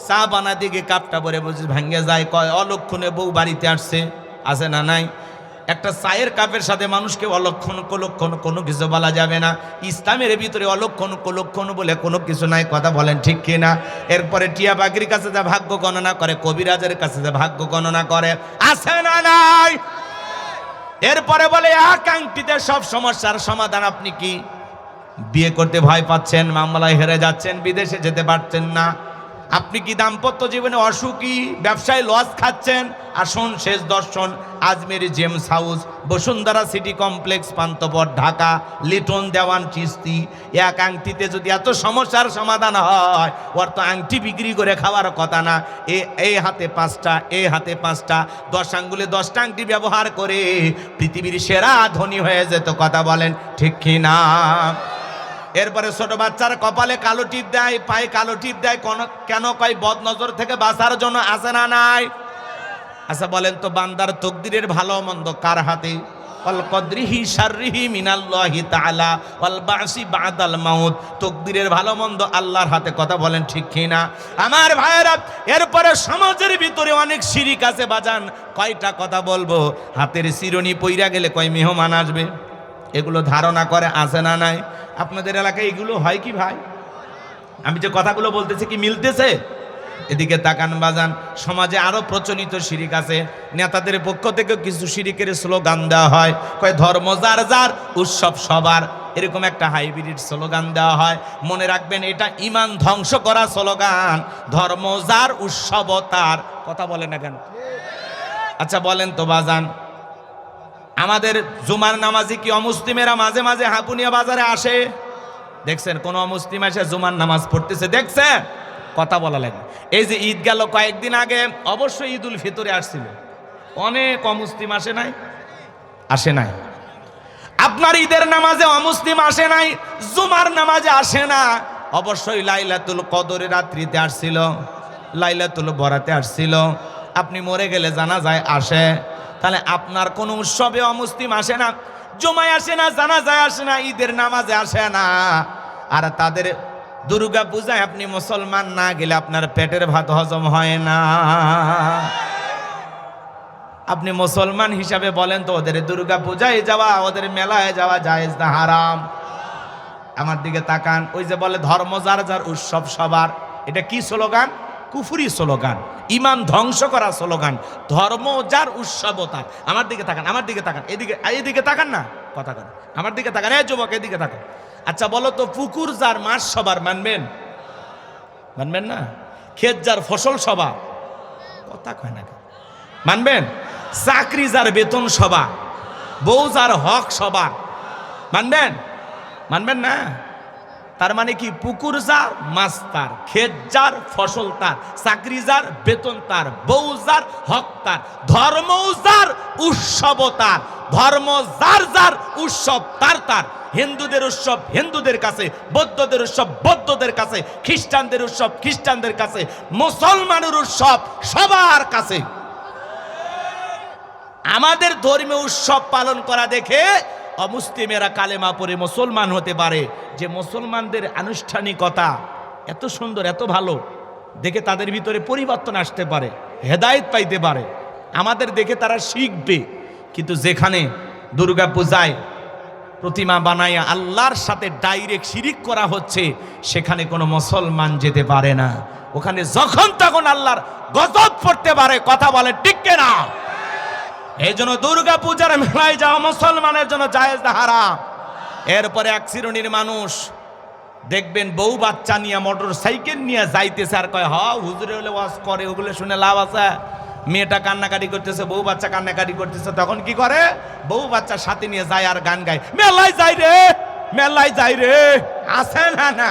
চা বানাতে গিয়ে কাপটা ভরে বুঝি ভেঙে যায়, কয় অলক্ষণে বউ বাড়িতে আসছে। আছে না নাই? একটা চায়ের কাপের সাথে মানুষকে অলক্ষণ কুলক্ষণ কোনো কিছু বলা যাবে না। ইসলামের ভিতরে অলক্ষণ কুলক্ষণ বলে কোনো কিছু নাই। কথা বলেন ঠিক কিনা? এরপরে টিয়া পাখির কাছে যা ভাগ্য গণনা করে, কবিরাজের কাছে যা ভাগ্য গণনা করে। আছে না নাই? এরপরে বলে এক আংটিতে সব সমস্যার সমাধান। আপনি কি বিয়ে করতে ভয় পাচ্ছেন, মামলায় হেরে যাচ্ছেন, বিদেশে যেতে পারছেন না? আপনি কি দাম্পত্য জীবনে অসুখী, ব্যবসায় লস খাচ্ছেন? আসুন শেষ দর্শন Ajmer gems house, Bashundhara city complex, Panthapath, Dhaka, Liton Dewan Chishti. এক আংটিতে যদি এত সমস্যার সমাধান হয়, ওর তো আংটি বিক্রি করে খাওয়ার কথা না। এই হাতে 5টা, এই হাতে 5টা, 10 আঙ্গুলে 10টা আংটি ব্যবহার করে পৃথিবীর সেরা ধনী হয়ে যেত। কথা বলেন ঠিক কি না? এরপরে ছোট বাচ্চার কপালে কালো টিপ দেয়, পায়ে কালো টিপ দেয়। কেন? কয় বদ নজর থেকে বাঁচার জন্য। আছে না নাই? আচ্ছা বলেন তো, বান্দার তকদিরের ভালো মন্দ কার হাতে? ওয়াল কদরিহি শাররিহি মিনাল্লাহি তাআলা ওয়াল বাসি বাদাল মাউত। তাকদীরের ভালো মন্দ আল্লাহর হাতে, কথা বলেন ঠিক কিনা আমার ভাইয়েরা। এরপরে সমাজের ভিতরে অনেক শিরিক আছে বাজান, কয়টা কথা বলবো। হাতের চিরুনি পইরা গেলে কয় মেহমান আসবে, এগুলো ধারণা করে আছে না নাই? আপনাদের এলাকায় এগুলো হয় কি ভাই? আমি যে কথাগুলো বলতেছি কি মিলতেছে? এদিকে তাকান বাজান, সমাজে আরো প্রচলিত শিরিক আছে। নেতাদের পক্ষ থেকে কিছু শিরিকের স্লোগান দেওয়া হয়, কয় ধর্ম যার যার, উৎসব সবার, এরকম একটা হাইব্রিড স্লোগান দেওয়া হয়। মনে রাখবেন, এটা ঈমান ধ্বংস করা স্লোগান। ধর্ম যার, উৎসব তার। কথা বলেন না কেন? আচ্ছা বলেন তো বাজান, আমাদের জুমার নামাজি কি অমুসলিমেরা মাঝে মাঝে হাপুনিয়া বাজারে আসে? দেখছেন কোন অমুসলিম এসে জুমার নামাজ পড়তেছে? দেখছেন? কথা বলা লাগে। এই যে ঈদ গেল কয়েকদিন আগে, অবশ্যই ঈদ উল ফিতরে আসছিল, অনেক অমুসলিম আসে নাই? আসে নাই? আপনার ঈদের নামাজে অমুসলিম আসে নাই, জুমার নামাজে আসে না, অবশ্যই লাইলাতুল কদরের রাত্রিতে আসছিল, লাইলাতুল বরাতে আসছিল। আপনি মরে গেলে জানাজায় আসে। তাহলে আপনার কোন উৎসবে অমুসলিম আসে না, জুমায় আসে না, জানাজায় আসে না, ঈদের নামাজে আসে না। আর তাদের দুর্গা পূজায় আপনি মুসলমান না গেলে আপনার পেটের ভাত হজম হয় না। আপনি মুসলমান হিসাবে বলেন তো, ওদের দুর্গা পূজায় যাওয়া, ওদের মেলায় যাওয়া জায়েজ না হারাম? আমার দিকে তাকান। ওই যে বলে ধর্ম যার যার, উৎসব সবার, এটা কি স্লোগান? কুফরি স্লোগান, ঈমান ধ্বংস করা স্লোগান। ধর্ম যার, উৎসব তার। আমার দিকে তাকান, আমার দিকে তাকান, এদিকে তাকান না, কথা কন, আমার দিকে তাকান। এই যুবক, এদিকে তাকান। আচ্ছা বলো তো, পুকুর যার, মাছ সবার, মানবেন? মানবেন না? ক্ষেত যার, ফসল সবার, কথা কয় না, মানবেন? চাকরি যার, বেতন সবার, বউ যার, হক সবার, মানবেন? মানবেন না? তার মানে কি? পুকুর যার, মাছ তার, ক্ষেত যার, ফসল তার, চাকরি যার, বেতন তার, বউ যার, হক তার, ধর্ম যার, উৎসব তার। ধর্ম যার যার, উৎসব তার তার। হিন্দুদের উৎসব হিন্দুদের কাছে, বৌদ্ধদের উৎসব বৌদ্ধদের কাছে, খ্রিস্টানদের উৎসব খ্রিস্টানদের কাছে, মুসলমানের উৎসব সবার কাছে। আমাদের ধর্মীয় উৎসব পালন করা দেখে অমুসলিমেরা কালেমা পড়ে মুসলমান হতে পারে। যে মুসলমানদের আনুষ্ঠানিকতা এত সুন্দর, এত ভালো দেখে তাদের ভিতরে পরিবর্তন আসতে পারে, হেদায়েত পাইতে পারে, আমাদের দেখে তারা শিখবে। কিন্তু যেখানে দুর্গা পূজায় প্রতিমা বানাইয়া আল্লাহর সাথে ডাইরেক্ট শিরিক করা হচ্ছে, সেখানে কোনো মুসলমান যেতে পারে না। ওখানে যখন তখন আল্লাহর গজব পড়তে পারে। কথা বলে ঠিক কিনা? এই জন্য দুর্গা পূজার মেলায় যাওয়া মুসলমানের জন্য জায়েজ না হারাম? এরপরে এক শ্রেণীর মানুষ দেখবেন বউ বাচ্চা নিয়ে মোটর সাইকেল নিয়ে যাইতেছে, আর কয় হুজুরে হলে ওয়াজ করে, ওগুলো শুনে লাভ আছে? মেয়েটা কান্নাকাটি করতেছে, বউ বাচ্চা কান্নাকাটি করতেছে, তখন কি করে? বউ বাচ্চা সাথে নিয়ে যায় আর গান গায়, মেলায় যাই রে, মেলায় যাই রে। আছে না? না